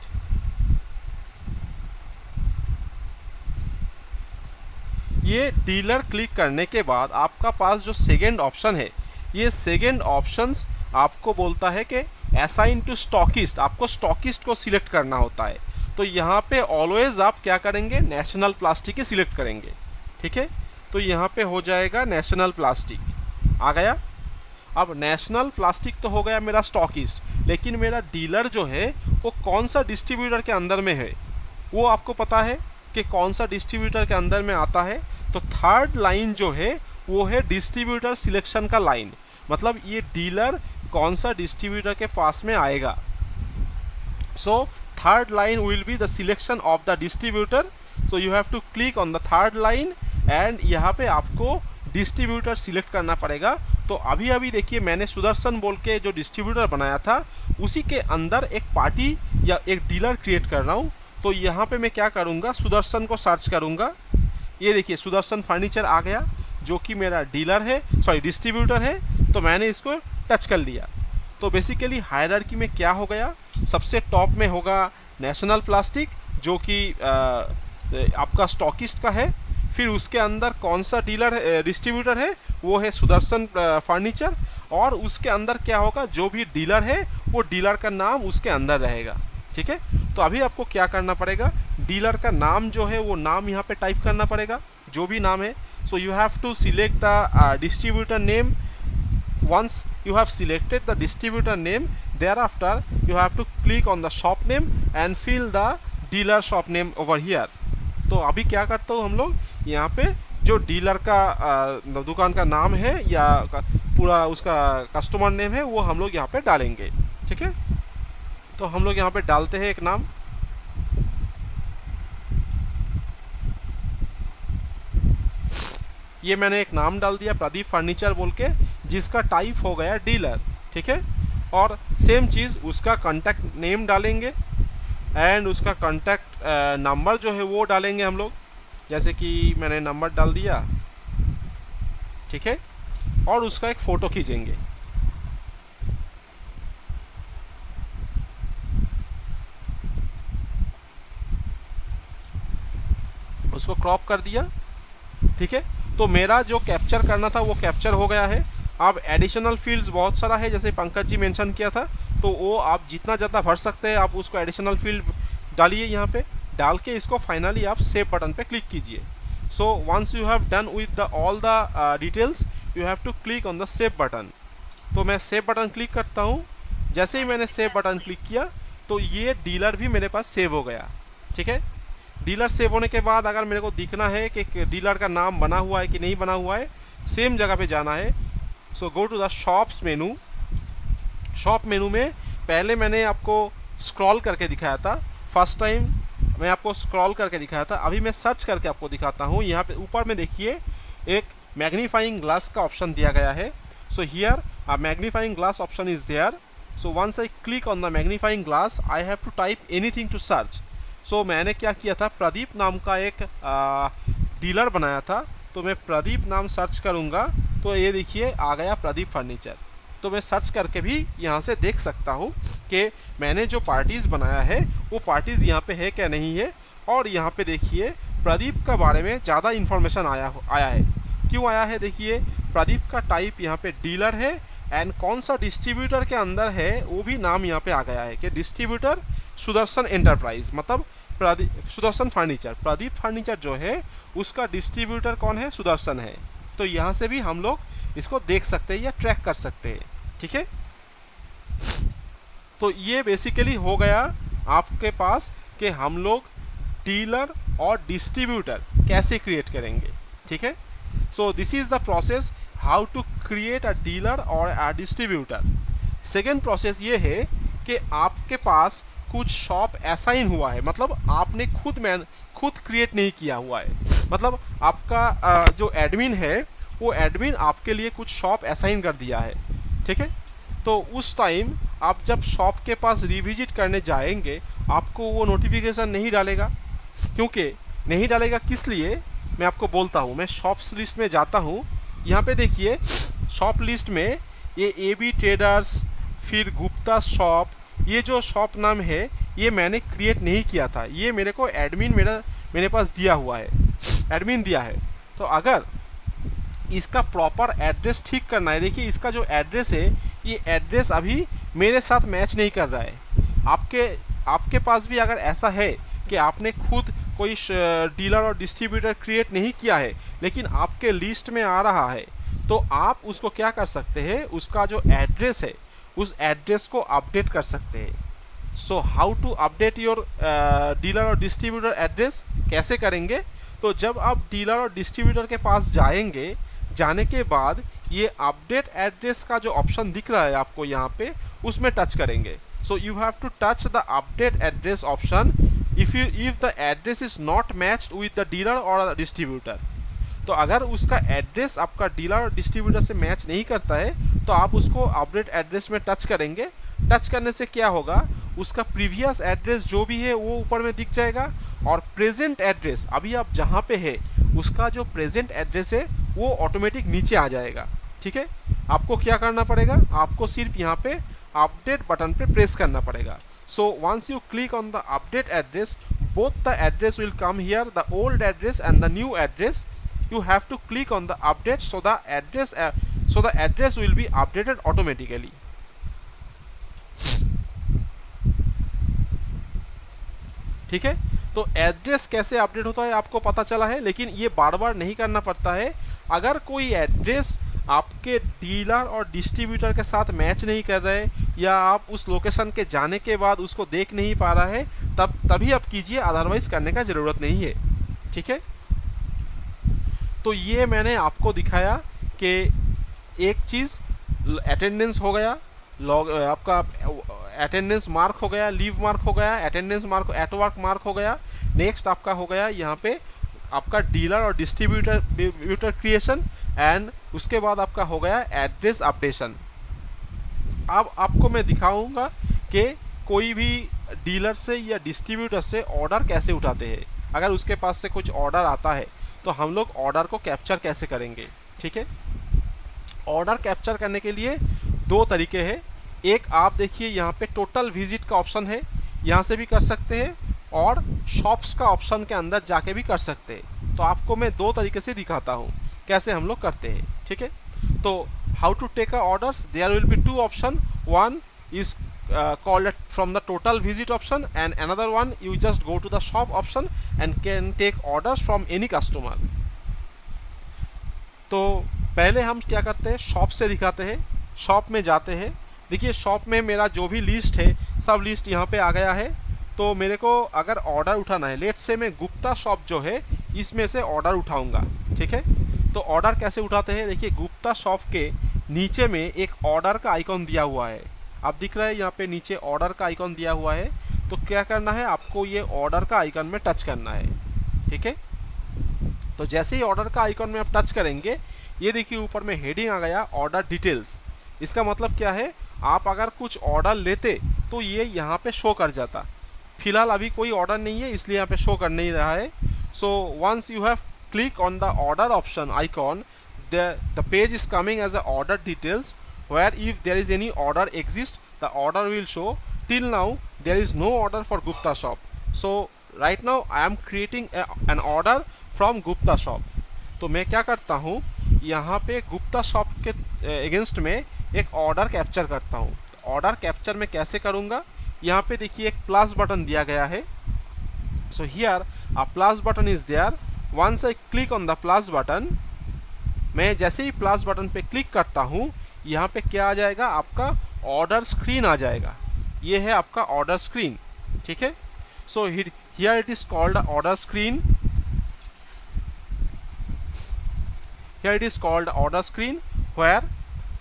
ये डीलर क्लिक करने के बाद आपका पास जो सेकंड ऑप्शन है, ये सेकंड ऑप्शंस आपको बोलता है कि असाइन टू स्टॉकिस्ट. आपको स्टॉकिस्ट को सिलेक्ट करना होता है. तो यहाँ पे ऑलवेज आप क्या करेंगे, नेशनल प्लास्टिक ही सिलेक्ट करेंगे. ठीक है. तो यहाँ पे हो जाएगा नेशनल प्लास्टिक आ गया. अब नेशनल प्लास्टिक तो हो गया मेरा स्टॉकिस्ट, लेकिन मेरा डीलर जो है वो कौन सा डिस्ट्रीब्यूटर के अंदर में है वो आपको पता है कि कौन सा डिस्ट्रीब्यूटर के अंदर में आता है. तो थर्ड लाइन जो है वो है डिस्ट्रीब्यूटर सिलेक्शन का लाइन. मतलब ये डीलर कौन सा डिस्ट्रीब्यूटर के पास में आएगा. So third line will be the selection of the distributor. So you have to click on the third line, and यहाँ पे आपको डिस्ट्रीब्यूटर सिलेक्ट करना पड़ेगा। तो अभी अभी देखिए मैंने सुदर्शन बोल के जो डिस्ट्रीब्यूटर बनाया था उसी के अंदर एक पार्टी या एक डीलर क्रिएट कर रहा हूँ। तो यहाँ पे मैं क्या करूँगा, सुदर्शन को सर्च करूँगा। ये देखिए सुदर्शन फर्नीचर आ गया जो कि मेरा डीलर है, सॉरी डिस्ट्रीब्यूटर है। तो मैंने इसको टच कर लिया। तो बेसिकली हायरार्की में क्या हो गया, सबसे टॉप में होगा नेशनल प्लास्टिक जो कि आपका स्टॉकिस्ट का है। फिर उसके अंदर कौन सा डीलर डिस्ट्रीब्यूटर है, वो है सुदर्शन फर्नीचर। और उसके अंदर क्या होगा, जो भी डीलर है वो डीलर का नाम उसके अंदर रहेगा। ठीक है, तो अभी आपको क्या करना पड़ेगा, डीलर का नाम जो है वो नाम यहाँ पे टाइप करना पड़ेगा, जो भी नाम है। So you have to select the distributor name. Once you have selected the distributor name, thereafter you have to click on the shop name and fill the dealer shop name over here. तो अभी क्या करते हो हम लोग, यहाँ पे जो डीलर का दुकान का नाम है या पूरा उसका कस्टमर नेम है वो हम लोग यहाँ पे डालेंगे। ठीक है, तो हम लोग यहाँ पे डालते हैं एक नाम। ये मैंने एक नाम डाल दिया प्रदीप फर्नीचर बोल के, जिसका टाइप हो गया डीलर। ठीक है, और सेम चीज़ उसका कॉन्टैक्ट नेम डालेंगे एंड उसका कॉन्टैक्ट नंबर जो है वो डालेंगे हम लोग। जैसे कि मैंने नंबर डाल दिया। ठीक है, और उसका एक फ़ोटो खींचेंगे। उसको क्रॉप कर दिया। ठीक है, तो मेरा जो कैप्चर करना था वो कैप्चर हो गया है। अब एडिशनल फील्ड्स बहुत सारा है, जैसे पंकज जी मेंशन किया था, तो वो आप जितना ज़्यादा भर सकते हैं आप उसको एडिशनल फील्ड डालिए यहाँ पे। डाल के इसको फाइनली आप सेव बटन पे क्लिक कीजिए। So once you have done with the all the details you have to click on the save button. तो मैं सेव बटन क्लिक करता हूँ। जैसे ही मैंने सेव बटन क्लिक किया तो ये डीलर भी मेरे पास सेव हो गया। ठीक है, डीलर सेव होने के बाद अगर मेरे को दिखना है कि डीलर का नाम बना हुआ है कि नहीं बना हुआ है, सेम जगह पे जाना है। So go to the shops menu. Shop menu में पहले मैंने आपको स्क्रॉल करके दिखाया था, फर्स्ट टाइम मैं आपको स्क्रॉल करके दिखाया था। अभी मैं सर्च करके आपको दिखाता हूँ। यहाँ पे ऊपर में देखिए एक मैग्नीफाइंग ग्लास का ऑप्शन दिया गया है। So here a magnifying glass option is there. So once I click on the magnifying glass I have to type anything to search. So मैंने क्या किया था, प्रदीप नाम का एक डीलर बनाया था। तो मैं प्रदीप नाम सर्च करूँगा तो ये देखिए आ गया प्रदीप फर्नीचर। तो मैं सर्च करके भी यहाँ से देख सकता हूँ कि मैंने जो पार्टीज़ बनाया है वो पार्टीज़ यहाँ पे है क्या नहीं है। और यहाँ पे देखिए प्रदीप के बारे में ज़्यादा इन्फॉर्मेशन आया है। क्यों आया है, देखिए प्रदीप का टाइप यहाँ पे डीलर है एंड कौन सा डिस्ट्रीब्यूटर के अंदर है वो भी नाम यहाँ पे आ गया है कि डिस्ट्रीब्यूटर सुदर्शन एंटरप्राइज, मतलब सुदर्शन फर्नीचर। प्रदीप फर्नीचर जो है उसका डिस्ट्रीब्यूटर कौन है, सुदर्शन है। तो यहाँ से भी हम लोग इसको देख सकते हैं या ट्रैक कर सकते हैं। ठीक है, तो ये बेसिकली हो गया आपके पास कि हम लोग डीलर और डिस्ट्रीब्यूटर कैसे क्रिएट करेंगे। ठीक है, so this is the process how to create a dealer और अ डिस्ट्रीब्यूटर। सेकेंड प्रोसेस ये है कि आपके पास कुछ शॉप असाइन हुआ है, मतलब आपने खुद क्रिएट नहीं किया हुआ है। मतलब आपका जो एडमिन है वो एडमिन आपके लिए कुछ शॉप असाइन कर दिया है। ठीक है, तो उस टाइम आप जब शॉप के पास रिविजिट करने जाएंगे आपको वो नोटिफिकेशन नहीं डालेगा। क्योंकि नहीं डालेगा किस लिए, मैं आपको बोलता हूँ। मैं शॉप्स लिस्ट में जाता हूँ। यहाँ पे देखिए शॉप लिस्ट में ये AB ट्रेडर्स, फिर गुप्ता शॉप, ये जो शॉप नाम है ये मैंने क्रिएट नहीं किया था। ये मेरे को एडमिन मेरे पास दिया हुआ है, एडमिन दिया है। तो अगर इसका प्रॉपर एड्रेस ठीक करना है, देखिए इसका जो एड्रेस है ये एड्रेस अभी मेरे साथ मैच नहीं कर रहा है। आपके पास भी अगर ऐसा है कि आपने खुद कोई डीलर और डिस्ट्रीब्यूटर क्रिएट नहीं किया है लेकिन आपके लिस्ट में आ रहा है, तो आप उसको क्या कर सकते हैं, उसका जो एड्रेस है उस एड्रेस को अपडेट कर सकते हैं। So how to update your dealer और डिस्ट्रीब्यूटर एड्रेस, कैसे करेंगे, तो जब आप डीलर और डिस्ट्रीब्यूटर के पास जाएंगे, जाने के बाद ये अपडेट एड्रेस का जो ऑप्शन दिख रहा है आपको यहाँ पे, उसमें टच करेंगे। So you have to touch the update address option if the address is not matched with the dealer or the distributor। तो अगर उसका एड्रेस आपका डीलर और डिस्ट्रीब्यूटर से मैच नहीं करता है तो आप उसको अपडेट एड्रेस में टच करेंगे। टच करने से क्या होगा, उसका प्रीवियस एड्रेस जो भी है वो ऊपर में दिख जाएगा और प्रेजेंट एड्रेस अभी आप जहाँ पे है उसका जो प्रेजेंट एड्रेस है वो ऑटोमेटिक नीचे आ जाएगा। ठीक है, आपको क्या करना पड़ेगा, आपको सिर्फ यहाँ पे अपडेट बटन पे प्रेस करना पड़ेगा। So once you click on the update address, both the address will come here, the old address and the new address. You have to click on the update so the address will be updated automatically. ठीक है, तो एड्रेस कैसे अपडेट होता है आपको पता चला है, लेकिन ये बार बार नहीं करना पड़ता है। अगर कोई एड्रेस आपके डीलर और डिस्ट्रीब्यूटर के साथ मैच नहीं कर रहे या आप उस लोकेशन के जाने के बाद उसको देख नहीं पा रहा है तभी आप कीजिए, अदरवाइज करने का ज़रूरत नहीं है। ठीक है, तो ये मैंने आपको दिखाया कि एक चीज़ अटेंडेंस हो गया, लॉग आपका अटेंडेंस मार्क हो गया, लीव मार्क हो गया, attendance mark at work mark हो गया। नेक्स्ट आपका हो गया यहाँ पे आपका डीलर और डिस्ट्रीब्यूटर क्रिएशन एंड उसके बाद आपका हो गया एड्रेस अपडेशन। अब आपको मैं दिखाऊंगा कि कोई भी डीलर से या डिस्ट्रीब्यूटर से ऑर्डर कैसे उठाते हैं। अगर उसके पास से कुछ ऑर्डर आता है तो हम लोग ऑर्डर को कैप्चर कैसे करेंगे। ठीक है, ऑर्डर कैप्चर करने के लिए दो तरीके हैं। एक आप देखिए यहाँ पे टोटल विजिट का ऑप्शन है, यहाँ से भी कर सकते हैं और शॉप्स का ऑप्शन के अंदर जाके भी कर सकते हैं। तो आपको मैं दो तरीके से दिखाता हूँ कैसे हम लोग करते हैं। ठीक है, तो how to take a orders, there will be two option, one is called it from the total visit option and another one you just go to the shop option and can take orders from any customer. तो पहले हम क्या करते हैं, शॉप से दिखाते हैं। शॉप में जाते हैं, देखिए शॉप में मेरा जो भी लिस्ट है सब लिस्ट यहाँ पे आ गया है। तो मेरे को अगर ऑर्डर उठाना है, लेट से मैं गुप्ता शॉप जो है इसमें से ऑर्डर उठाऊंगा। ठीक है, तो ऑर्डर कैसे उठाते हैं, देखिए गुप्ता शॉप के नीचे में एक ऑर्डर का आइकॉन दिया हुआ है, आप दिख रहा है यहाँ पे नीचे ऑर्डर का आइकॉन दिया हुआ है। तो क्या करना है, आपको ये ऑर्डर का आइकॉन में टच करना है। ठीक है, तो जैसे ही ऑर्डर का आइकॉन में आप टच करेंगे, ये देखिए ऊपर में हेडिंग आ गया ऑर्डर डिटेल्स। इसका मतलब क्या है, आप अगर कुछ ऑर्डर लेते तो ये यहाँ पे शो कर जाता। फिलहाल अभी कोई ऑर्डर नहीं है इसलिए यहाँ पे शो कर नहीं रहा है। So once you have click on the order option icon, the page is coming as a order details where if there is any order exists, the order will show. Till now there is no order for Gupta shop, so right now I am creating an order from Gupta shop. तो मैं क्या करता हूँ, यहाँ पे गुप्ता शॉप के अगेंस्ट में एक ऑर्डर कैप्चर करता हूँ। ऑर्डर कैप्चर मैं कैसे करूँगा, यहाँ पे देखिए एक प्लस बटन दिया गया है। So here a plus button is there. Once I click on the plus button, मैं जैसे ही प्लस बटन पे क्लिक करता हूँ, यहाँ पे क्या आ जाएगा, आपका ऑर्डर स्क्रीन आ जाएगा। ये है आपका ऑर्डर स्क्रीन। ठीक है, so here it is called order screen. Here it is called order screen where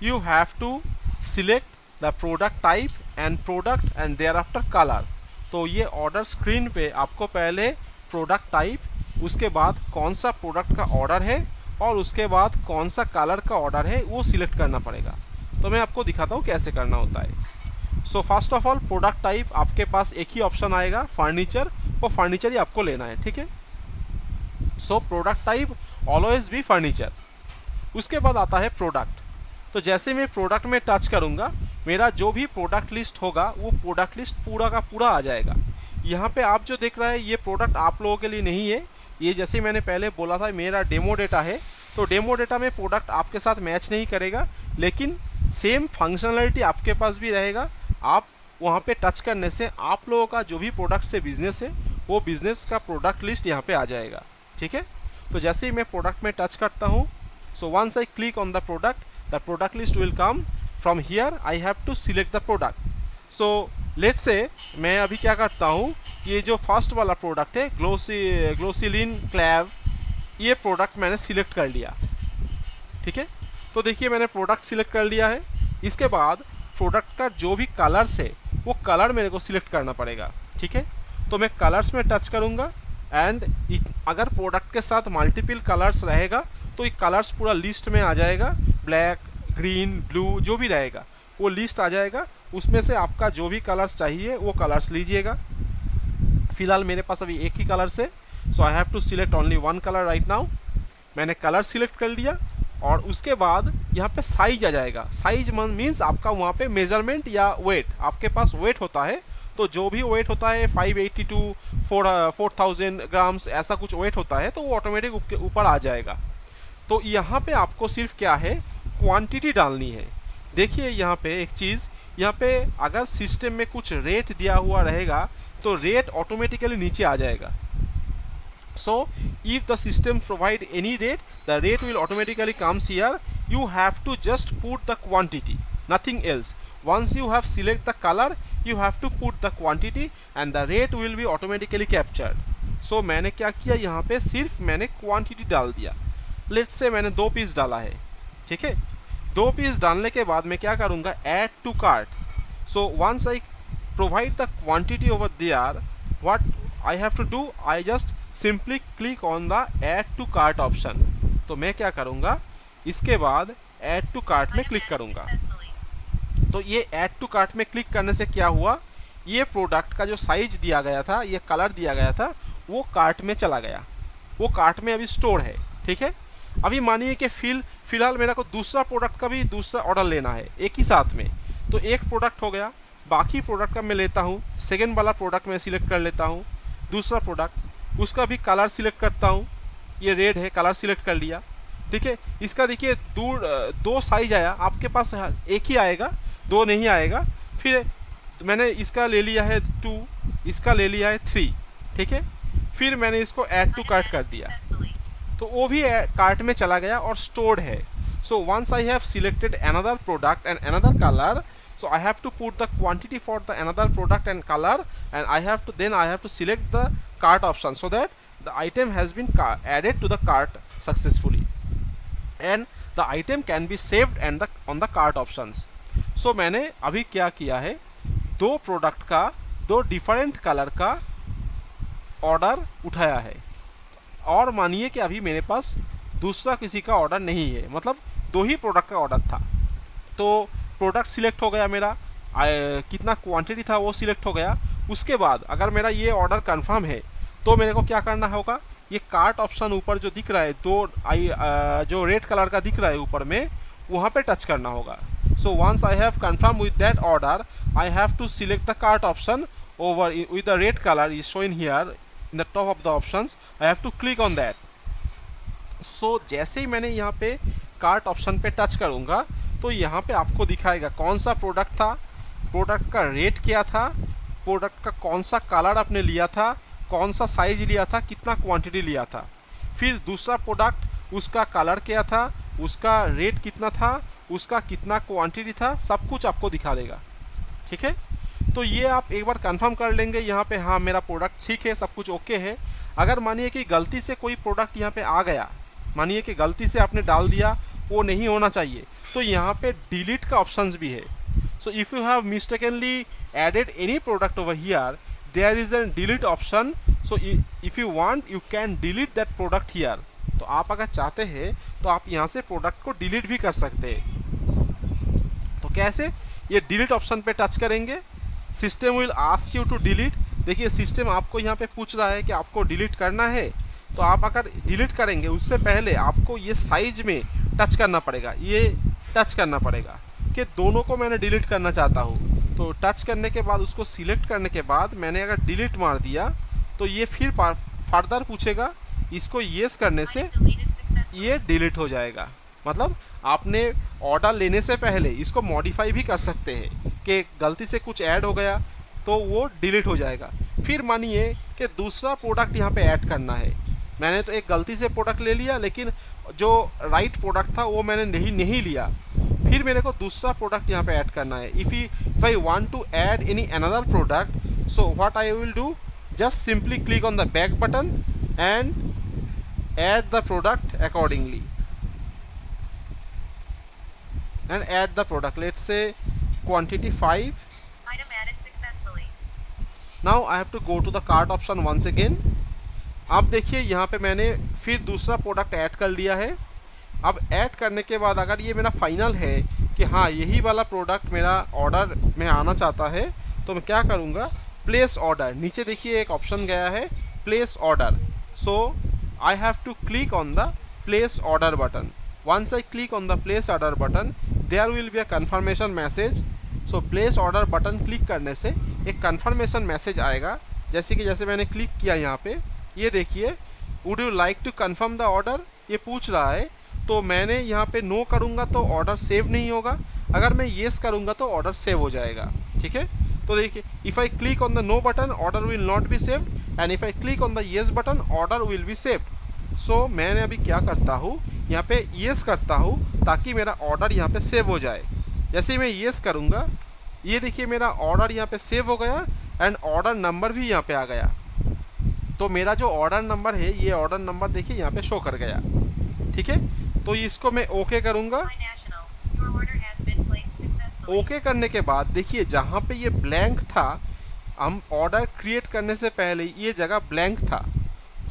you have to select the product type and thereafter colour. तो ये ऑर्डर स्क्रीन पे आपको पहले प्रोडक्ट टाइप, उसके बाद कौन सा प्रोडक्ट का ऑर्डर है और उसके बाद कौन सा कलर का ऑर्डर है वो सिलेक्ट करना पड़ेगा। तो मैं आपको दिखाता हूँ कैसे करना होता है। सो first of all product type आपके पास एक ही ऑप्शन आएगा, फर्नीचर। वो फर्नीचर ही आपको लेना है। ठीक है, सो प्रोडक्ट टाइप ऑलवेज भी फर्नीचर। उसके बाद आता है प्रोडक्ट। तो जैसे मैं प्रोडक्ट में टच करूँगा, मेरा जो भी प्रोडक्ट लिस्ट होगा वो प्रोडक्ट लिस्ट पूरा का पूरा आ जाएगा। यहाँ पे आप जो देख रहे हैं ये प्रोडक्ट आप लोगों के लिए नहीं है। ये जैसे मैंने पहले बोला था मेरा डेमो डेटा है, तो डेमो डेटा में प्रोडक्ट आपके साथ मैच नहीं करेगा, लेकिन सेम फंक्शनलिटी आपके पास भी रहेगा। आप वहाँ पे टच करने से आप लोगों का जो भी प्रोडक्ट से बिजनेस है वो बिजनेस का प्रोडक्ट लिस्ट यहाँ पे आ जाएगा। ठीक है, तो जैसे ही मैं प्रोडक्ट में टच करता हूँ, so once I click on the product list will come. From here I have to select the product. So let's say मैं अभी क्या करता हूँ, ये जो फर्स्ट वाला प्रोडक्ट है ग्लोसिलिन क्लैव, ये प्रोडक्ट मैंने सिलेक्ट कर लिया। ठीक है, तो देखिए मैंने प्रोडक्ट सिलेक्ट कर लिया है। इसके बाद प्रोडक्ट का जो भी कलर्स है वो कलर मेरे को सिलेक्ट करना पड़ेगा। ठीक है, तो मैं कलर्स में टच करूँगा एंड अगर प्रोडक्ट के साथ मल्टीपल कलर्स रहेगा तो ये कलर्स पूरा लिस्ट में आ जाएगा, ब्लैक, ग्रीन, ब्लू जो भी रहेगा वो लिस्ट आ जाएगा, उसमें से आपका जो भी कलर्स चाहिए वो कलर्स लीजिएगा। फिलहाल मेरे पास अभी एक ही कलर्स है, so I have to select only one colour right now. मैंने कलर सिलेक्ट कर लिया और उसके बाद यहाँ पे साइज आ जाएगा। साइज मीन्स आपका वहाँ पे मेजरमेंट या वेट, आपके पास वेट होता है तो जो भी वेट होता है 580 टू 4000 ग्राम्स ऐसा कुछ वेट होता है तो वो ऑटोमेटिक ऊपर आ जाएगा। तो यहाँ पे आपको सिर्फ क्या है, क्वांटिटी डालनी है। देखिए यहाँ पे एक चीज़, यहाँ पे अगर सिस्टम में कुछ रेट दिया हुआ रहेगा तो रेट ऑटोमेटिकली नीचे आ जाएगा। So if the system provide any rate, the rate will automatically comes here. You have to just put the quantity, nothing else. Once you have select the color, you have to put the quantity and the rate will be automatically captured. So मैंने क्या किया, यहाँ पे सिर्फ मैंने quantity डाल दिया। Let's say मैंने 2 पीस डाला है, ठीक है। 2 पीस डालने के बाद मैं क्या करूँगा, add to cart. So once I provide the quantity over there, what I have to do, I just simply click on the add to cart option. तो मैं क्या करूँगा, इसके बाद ऐड टू कार्ट में क्लिक करूँगा। तो ये ऐड टू कार्ट में क्लिक करने से क्या हुआ, ये प्रोडक्ट का जो साइज दिया गया था, ये कलर दिया गया था, वो कार्ट में चला गया, वो कार्ट में अभी स्टोर है, ठीक है। अभी मानिए कि फिलहाल मेरे को दूसरा प्रोडक्ट का भी दूसरा ऑर्डर लेना है एक ही साथ में, तो एक प्रोडक्ट हो गया, बाकी प्रोडक्ट का मैं लेता हूँ, सेकेंड वाला प्रोडक्ट मैं सिलेक्ट कर लेता हूँ, दूसरा प्रोडक्ट उसका भी कलर सिलेक्ट करता हूँ, ये रेड है, कलर सिलेक्ट कर लिया, ठीक है। इसका देखिए दो साइज आया, आपके पास एक ही आएगा, 2 नहीं आएगा। फिर मैंने इसका ले लिया है 2, इसका ले लिया है 3, ठीक है। फिर मैंने इसको ऐड टू कार्ट कर दिया तो वो भी कार्ट में चला गया और स्टोर्ड है। So once I have selected another product and another colour, so I have to put the quantity for the another product and color, and I have to select the cart option so that the item has been added to the cart successfully, and the item can be saved and on the cart options. So मैंने अभी क्या किया है, 2 प्रोडक्ट का 2 डिफरेंट कलर का ऑर्डर उठाया है, और मानिए कि अभी मेरे पास दूसरा किसी का ऑर्डर नहीं है, मतलब 2 ही प्रोडक्ट का ऑर्डर था। तो प्रोडक्ट सिलेक्ट हो गया मेरा, कितना क्वांटिटी था वो सिलेक्ट हो गया। उसके बाद अगर मेरा ये ऑर्डर कंफर्म है तो मेरे को क्या करना होगा, ये कार्ट ऑप्शन ऊपर जो दिख रहा है, जो रेड कलर का दिख रहा है ऊपर में, वहाँ पे टच करना होगा। So once I have confirm with that order, I have to select the cart option over with the red colour is showing here in the top of the options, I have to click on that. So जैसे ही मैंने यहाँ पे कार्ट ऑप्शन पे टच करूँगा तो यहाँ पे आपको दिखाएगा कौन सा प्रोडक्ट था, प्रोडक्ट का रेट क्या था, प्रोडक्ट का कौन सा कलर आपने लिया था, कौन सा साइज लिया था, कितना क्वांटिटी लिया था। फिर दूसरा प्रोडक्ट, उसका कलर क्या था, उसका रेट कितना था, उसका कितना क्वांटिटी था, सब कुछ आपको दिखा देगा, ठीक है। तो ये आप एक बार कंफर्म कर लेंगे यहाँ पे, हाँ मेरा प्रोडक्ट ठीक है, सब कुछ ओके है। अगर मानिए कि गलती से कोई प्रोडक्ट यहाँ पे आ गया, मानिए कि गलती से आपने डाल दिया, वो नहीं होना चाहिए, तो यहाँ पे डिलीट का ऑप्शंस भी है। So if you have mistakenly added any product over here, there is an delete option. So if you want you can delete that product here. तो आप अगर चाहते हैं तो आप यहाँ से प्रोडक्ट को डिलीट भी कर सकते हैं। तो कैसे, ये डिलीट ऑप्शन पे टच करेंगे, system will ask you to delete. देखिए सिस्टम आपको यहाँ पे पूछ रहा है कि आपको डिलीट करना है, तो आप अगर डिलीट करेंगे उससे पहले आपको ये साइज में टच करना पड़ेगा, ये टच करना पड़ेगा कि दोनों को मैंने डिलीट करना चाहता हूँ। तो टच करने के बाद उसको सिलेक्ट करने के बाद मैंने अगर डिलीट मार दिया तो ये फिर फर्दर पूछेगा, इसको येस करने से ये डिलीट हो जाएगा। मतलब आपने ऑर्डर लेने से पहले इसको मॉडिफाई भी कर सकते हैं कि गलती से कुछ ऐड हो गया तो वो डिलीट हो जाएगा। फिर मानिए कि दूसरा प्रोडक्ट यहाँ पे ऐड करना है, मैंने तो एक गलती से प्रोडक्ट ले लिया, लेकिन जो राइट प्रोडक्ट था वो मैंने नहीं लिया, फिर मेरे को दूसरा प्रोडक्ट यहाँ पे ऐड करना है। If I want to add any another product, so what I will do, just simply click on the back button and add the product accordingly and add the product, let's say quantity 5. Item added successfully. Now I have to go to the cart option once again. अब देखिए यहाँ पे मैंने फिर दूसरा प्रोडक्ट ऐड कर लिया है। अब ऐड करने के बाद अगर ये मेरा फाइनल है कि हाँ यही वाला प्रोडक्ट मेरा ऑर्डर में आना चाहता है, तो मैं क्या करूँगा, प्लेस ऑर्डर, नीचे देखिए एक ऑप्शन गया है place order. So I have to click on the place order button. Once I click on the place order button, there will be a confirmation message. So place order button click करने से एक कन्फर्मेशन मैसेज आएगा, जैसे मैंने क्लिक किया यहाँ पे, ये देखिए would you like to confirm the order, ये पूछ रहा है। तो मैंने यहाँ पे नो करूँगा तो ऑर्डर सेव नहीं होगा, अगर मैं येस करूँगा तो ऑर्डर सेव हो जाएगा। ठीक है, तो देखिए if I click on the no button order will not be saved, and if I click on the yes button order will be saved. So मैंने अभी क्या करता हूँ, यहाँ पे येस करता हूँ ताकि मेरा ऑर्डर यहाँ पे सेव हो जाए। जैसे ही मैं येस करूँगा, ये देखिए मेरा ऑर्डर यहाँ पे सेव हो गया एंड ऑर्डर नंबर भी यहाँ पे आ गया। तो मेरा जो ऑर्डर नंबर है, ये ऑर्डर नंबर देखिए यहाँ पे शो कर गया। ठीक है, तो इसको मैं ओके करूँगा। My national, your order has been placed successfully. Okay करने के बाद देखिए जहाँ पे ये ब्लैंक था, हम ऑर्डर क्रिएट करने से पहले ये जगह ब्लैंक था।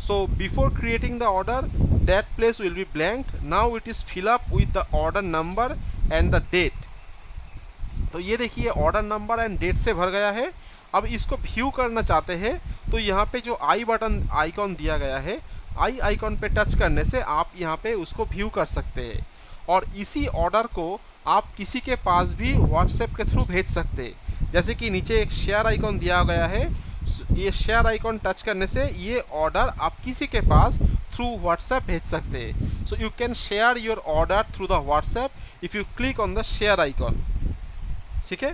So before creating the order that place will be blank, now it is fill up with the order number and the date. तो ये देखिए ऑर्डर नंबर एंड डेट से भर गया है। अब इसको व्यू करना चाहते हैं तो यहाँ पे जो आई बटन आइकॉन दिया गया है, आई आइकॉन पे टच करने से आप यहाँ पे उसको व्यू कर सकते हैं, और इसी ऑर्डर को आप किसी के पास भी व्हाट्सएप के थ्रू भेज सकते हैं। जैसे कि नीचे एक शेयर आइकॉन दिया गया है, ये शेयर आइकॉन टच करने से ये ऑर्डर आप किसी के पास थ्रू व्हाट्सएप भेज सकते हैं। So you can share your order through the WhatsApp if you click on the share icon. ठीक है,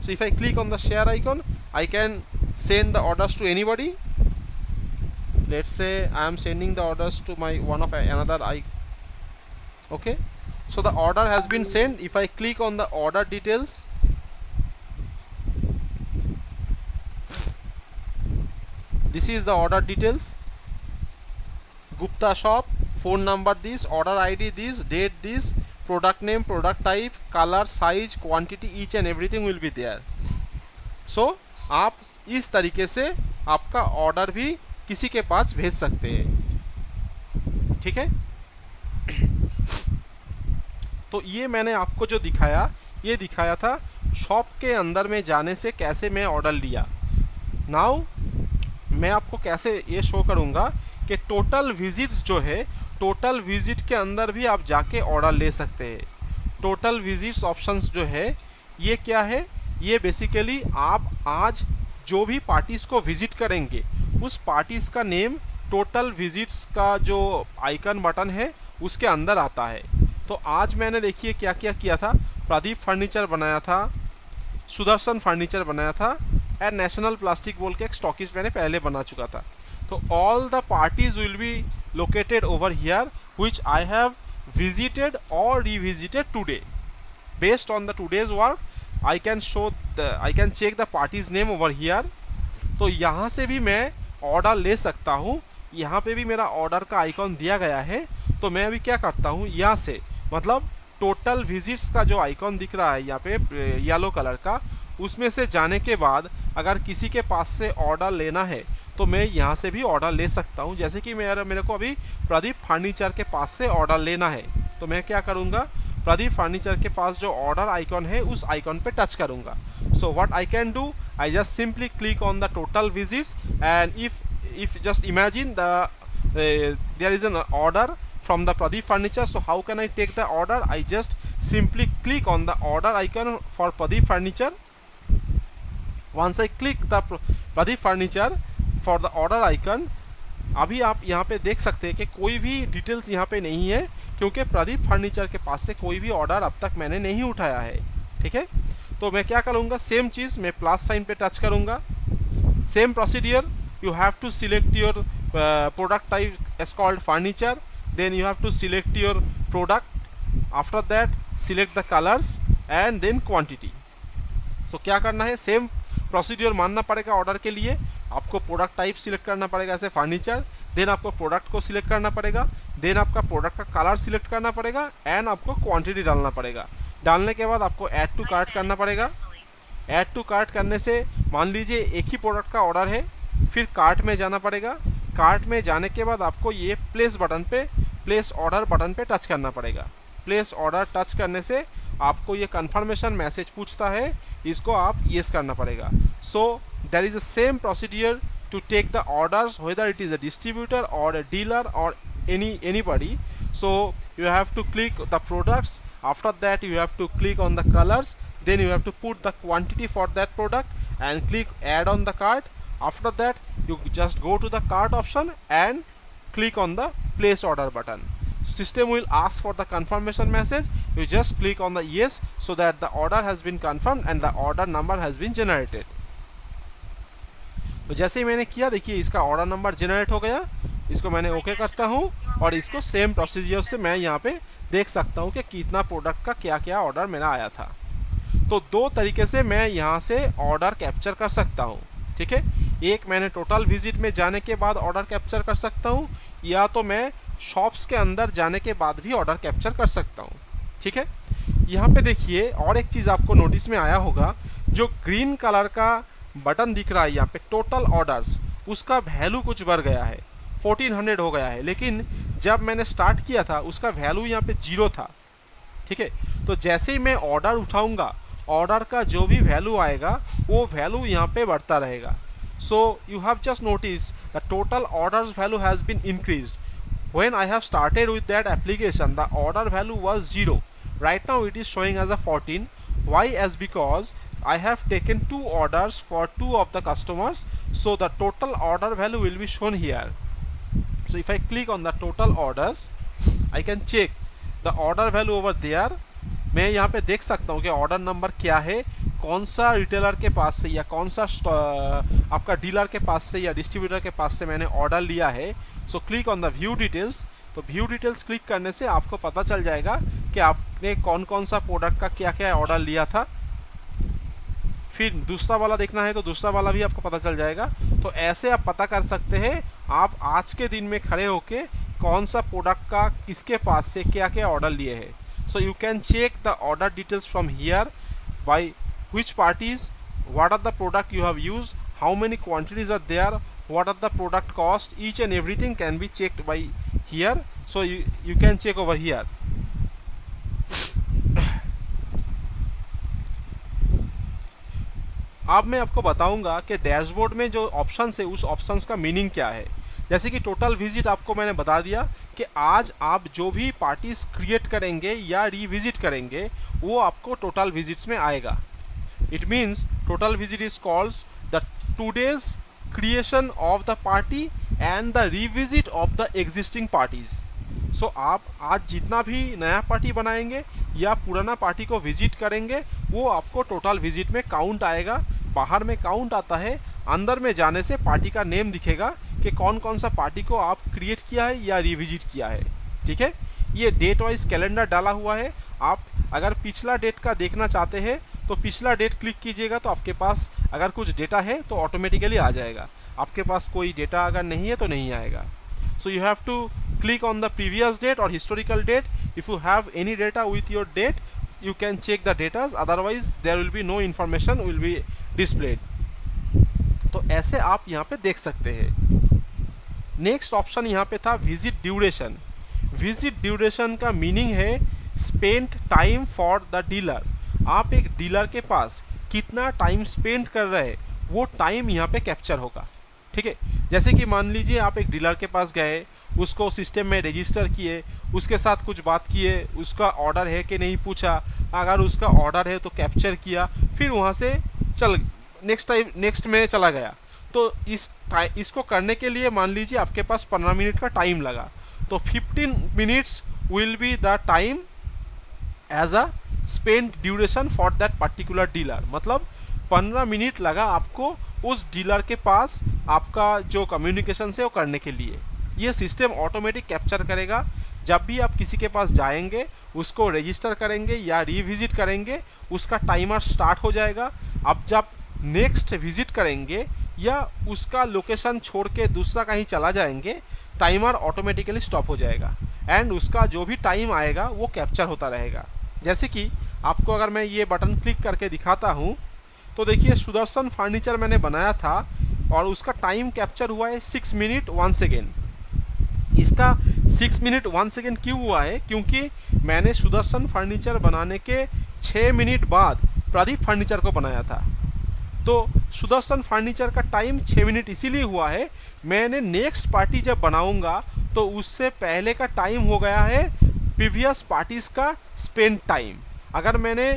so if I click on the share icon, I can send the orders to anybody. Let's say I am sending the orders to my one of another okay, so the order has been sent. If I click on the order details, this is the order details, Gupta shop, phone number this, order ID this, date this, product name, product type, color, size, quantity, each and everything will be there. So आप इस तरीके से आपका ऑर्डर भी किसी के पास भेज सकते हैं। ठीक है, तो ये मैंने आपको जो दिखाया, ये दिखाया था शॉप के अंदर में जाने से कैसे मैं ऑर्डर लिया। नाउ मैं आपको कैसे ये शो करूँगा कि टोटल विजिट्स जो है, टोटल विजिट के अंदर भी आप जाके ऑर्डर ले सकते हैं। टोटल विजिट्स ऑप्शंस जो है ये क्या है, ये बेसिकली आप आज जो भी पार्टीज़ को विजिट करेंगे उस पार्टीज़ का नेम टोटल विजिट्स का जो आइकन बटन है उसके अंदर आता है। तो आज मैंने देखिए क्या क्या किया था, प्रदीप फर्नीचर बनाया था, सुदर्शन फर्नीचर बनाया था, एंड नेशनल प्लास्टिक बोल के एक स्टॉकिस्ट मैंने पहले बना चुका था। तो all the parties will be located over here which I have visited or revisited today. Based on the today's work, I can check the party's name over here. तो यहाँ से भी मैं ऑर्डर ले सकता हूँ। यहाँ पे भी मेरा ऑर्डर का आइकॉन दिया गया है। तो मैं अभी क्या करता हूँ, यहाँ से मतलब टोटल विजिट्स का जो आइकॉन दिख रहा है यहाँ पे येलो कलर का, उसमें से जाने के बाद अगर किसी के पास से ऑर्डर लेना है तो मैं यहाँ से भी ऑर्डर ले सकता हूँ। जैसे कि मेरे को अभी प्रदीप फर्नीचर के पास से ऑर्डर लेना है, तो मैं क्या करूँगा, प्रदीप फर्नीचर के पास जो ऑर्डर आइकॉन है उस आइकॉन पे टच करूँगा। So what I can do, I just simply click on the total visits, and if just imagine the there is an order from the Pradeep Furniture. So how can I take the order? I just simply click on the order icon for Pradeep Furniture. Once I click the Pradeep Furniture for the order icon, अभी आप यहाँ पे देख सकते हैं कि कोई भी डिटेल्स यहाँ पे नहीं है, क्योंकि प्रदीप फर्नीचर के पास से कोई भी ऑर्डर अब तक मैंने नहीं उठाया है। ठीक है, तो मैं क्या करूँगा, सेम चीज़ मैं प्लस साइन पे टच करूँगा। Same procedure, you have to select your product type is called furniture, then you have to select your product, after that select the colors and then quantity. तो क्या करना है, सेम प्रोसीड्यूर मानना पड़ेगा ऑर्डर के लिए। आपको प्रोडक्ट टाइप सिलेक्ट करना पड़ेगा ऐसे फर्नीचर, देन आपको प्रोडक्ट को सिलेक्ट करना पड़ेगा, देन आपका प्रोडक्ट का कलर सिलेक्ट करना पड़ेगा, एंड आपको क्वांटिटी डालना पड़ेगा। डालने के बाद आपको ऐड टू कार्ट करना पड़ेगा। ऐड टू कार्ट करने से मान लीजिए एक ही प्रोडक्ट का ऑर्डर है, फिर कार्ट में जाना पड़ेगा। कार्ट में जाने के बाद आपको ये प्लेस ऑर्डर बटन पे टच करना पड़ेगा। प्लेस ऑर्डर टच करने से आपको ये कंफर्मेशन मैसेज पूछता है, इसको आप येस करना पड़ेगा। So there is a same procedure to take the orders, whether it is a distributor or a dealer or anybody. So you have to click the products, after that you have to click on the colors, then you have to put the quantity for that product and click add on the cart. After that you just go to the cart option and click on the place order button. System will ask for the confirmation message, you just click on the yes so that the order has been confirmed and the order number has been generated. तो जैसे ही मैंने किया, देखिए इसका ऑर्डर नंबर जनरेट हो गया। इसको मैंने ओके करता हूँ और इसको सेम प्रोसीजर से मैं यहाँ पे देख सकता हूँ कि कितना प्रोडक्ट का क्या क्या ऑर्डर मेरा आया था। तो दो तरीके से मैं यहाँ से ऑर्डर कैप्चर कर सकता हूँ, ठीक है। एक मैंने टोटल विजिट में जाने के बाद ऑर्डर कैप्चर कर सकता हूँ, या तो मैं शॉप्स के अंदर जाने के बाद भी ऑर्डर कैप्चर कर सकता हूँ, ठीक है। यहाँ पे देखिए और एक चीज़ आपको नोटिस में आया होगा, जो ग्रीन कलर का बटन दिख रहा है यहाँ पे टोटल ऑर्डर्स, उसका वैल्यू कुछ बढ़ गया है, 1400 हो गया है, लेकिन जब मैंने स्टार्ट किया था उसका वैल्यू यहाँ पे 0 था, ठीक है। तो जैसे ही मैं ऑर्डर उठाऊंगा, ऑर्डर का जो भी वैल्यू आएगा वो वैल्यू यहाँ पे बढ़ता रहेगा। So you have just notice the total orders value has been increased. When I have started with that application the order value was 0, right now it is showing as a 14। Why? As because I have taken 2 orders for 2 of the customers, so the total order value will be shown here. So if I click on the total orders, I can check the order value over there. मैं यहाँ पे देख सकता हूँ कि ऑर्डर नंबर क्या है, कौन सा रिटेलर के पास से या कौन सा आपका डीलर के पास से या डिस्ट्रीब्यूटर के पास से मैंने ऑर्डर लिया है। So click on the view details. तो व्यू डिटेल्स क्लिक करने से आपको पता चल जाएगा कि आपने कौन कौन सा प्रोडक्ट का क्या क्या ऑर्डर लिया था। फिर दूसरा वाला देखना है तो दूसरा वाला भी आपको पता चल जाएगा। तो ऐसे आप पता कर सकते हैं आप आज के दिन में खड़े होके कौन सा प्रोडक्ट का किसके पास से क्या क्या ऑर्डर लिए हैं। So you can check the order details from here by which parties, what are the product you have used, how many quantities are there, what are the product cost, each and everything can be checked by here. So you can check over here. अब मैं आपको बताऊंगा कि डैशबोर्ड में जो ऑप्शंस है उस ऑप्शंस का मीनिंग क्या है। जैसे कि टोटल विजिट आपको मैंने बता दिया कि आज आप जो भी पार्टीज क्रिएट करेंगे या रीविजिट करेंगे वो आपको टोटल विजिट्स में आएगा। It means total visit is called the today's creation of the party and the revisit of the existing parties. So आप आज जितना भी नया पार्टी बनाएंगे या पुराना पार्टी को विजिट करेंगे वो आपको टोटल विजिट में काउंट आएगा। बाहर में काउंट आता है, अंदर में जाने से पार्टी का नेम दिखेगा कि कौन कौन सा पार्टी को आप क्रिएट किया है या रिविजिट किया है, ठीक है। ये डेट वाइज कैलेंडर डाला हुआ है। आप अगर पिछला डेट का देखना चाहते हैं तो पिछला डेट क्लिक कीजिएगा, तो आपके पास अगर कुछ डेटा है तो ऑटोमेटिकली आ जाएगा। आपके पास कोई डेटा अगर नहीं है तो नहीं आएगा। So you have to click on the previous date और historical date. If you have any data with your date you can check the data, otherwise there will be no information will be displayed. तो ऐसे आप यहाँ पे देख सकते हैं। नेक्स्ट ऑप्शन यहाँ पे था विजिट ड्यूरेशन। विजिट ड्यूरेशन का मीनिंग है spend time for the dealer. आप एक डीलर के पास कितना टाइम स्पेंड कर रहे हैं वो टाइम यहाँ पे कैप्चर होगा, ठीक है। जैसे कि मान लीजिए आप एक डीलर के पास गए, उसको सिस्टम में रजिस्टर किए, उसके साथ कुछ बात किए, उसका ऑर्डर है कि नहीं पूछा, अगर उसका ऑर्डर है तो कैप्चर किया, फिर वहाँ से नेक्स्ट में चला गया। तो इसको करने के लिए मान लीजिए आपके पास 15 मिनट का टाइम लगा, तो 15 minutes will be the time as a spend duration for that particular dealer. मतलब 15 मिनट लगा आपको उस डीलर के पास आपका जो कम्युनिकेशन है वो करने के लिए। ये सिस्टम ऑटोमेटिक कैप्चर करेगा। जब भी आप किसी के पास जाएंगे, उसको रजिस्टर करेंगे या रिविजिट करेंगे, उसका टाइमर स्टार्ट हो जाएगा। अब जब नेक्स्ट विजिट करेंगे या उसका लोकेशन छोड़ के दूसरा कहीं चला जाएंगे, टाइमर ऑटोमेटिकली स्टॉप हो जाएगा एंड उसका जो भी टाइम आएगा वो कैप्चर होता रहेगा। जैसे कि आपको अगर मैं ये बटन क्लिक करके दिखाता हूँ तो देखिए सुदर्शन फर्नीचर मैंने बनाया था, और उसका टाइम कैप्चर हुआ है 6 मिनट 1 सेकेंड। इसका 6 मिनट 1 सेकेंड क्यों हुआ है? क्योंकि मैंने सुदर्शन फर्नीचर बनाने के 6 मिनट बाद प्रदीप फर्नीचर को बनाया था। तो सुदर्शन फर्नीचर का टाइम 6 मिनट इसीलिए हुआ है, मैंने नेक्स्ट पार्टी जब बनाऊंगा तो उससे पहले का टाइम हो गया है प्रीवियस पार्टीज का स्पेंड टाइम। अगर मैंने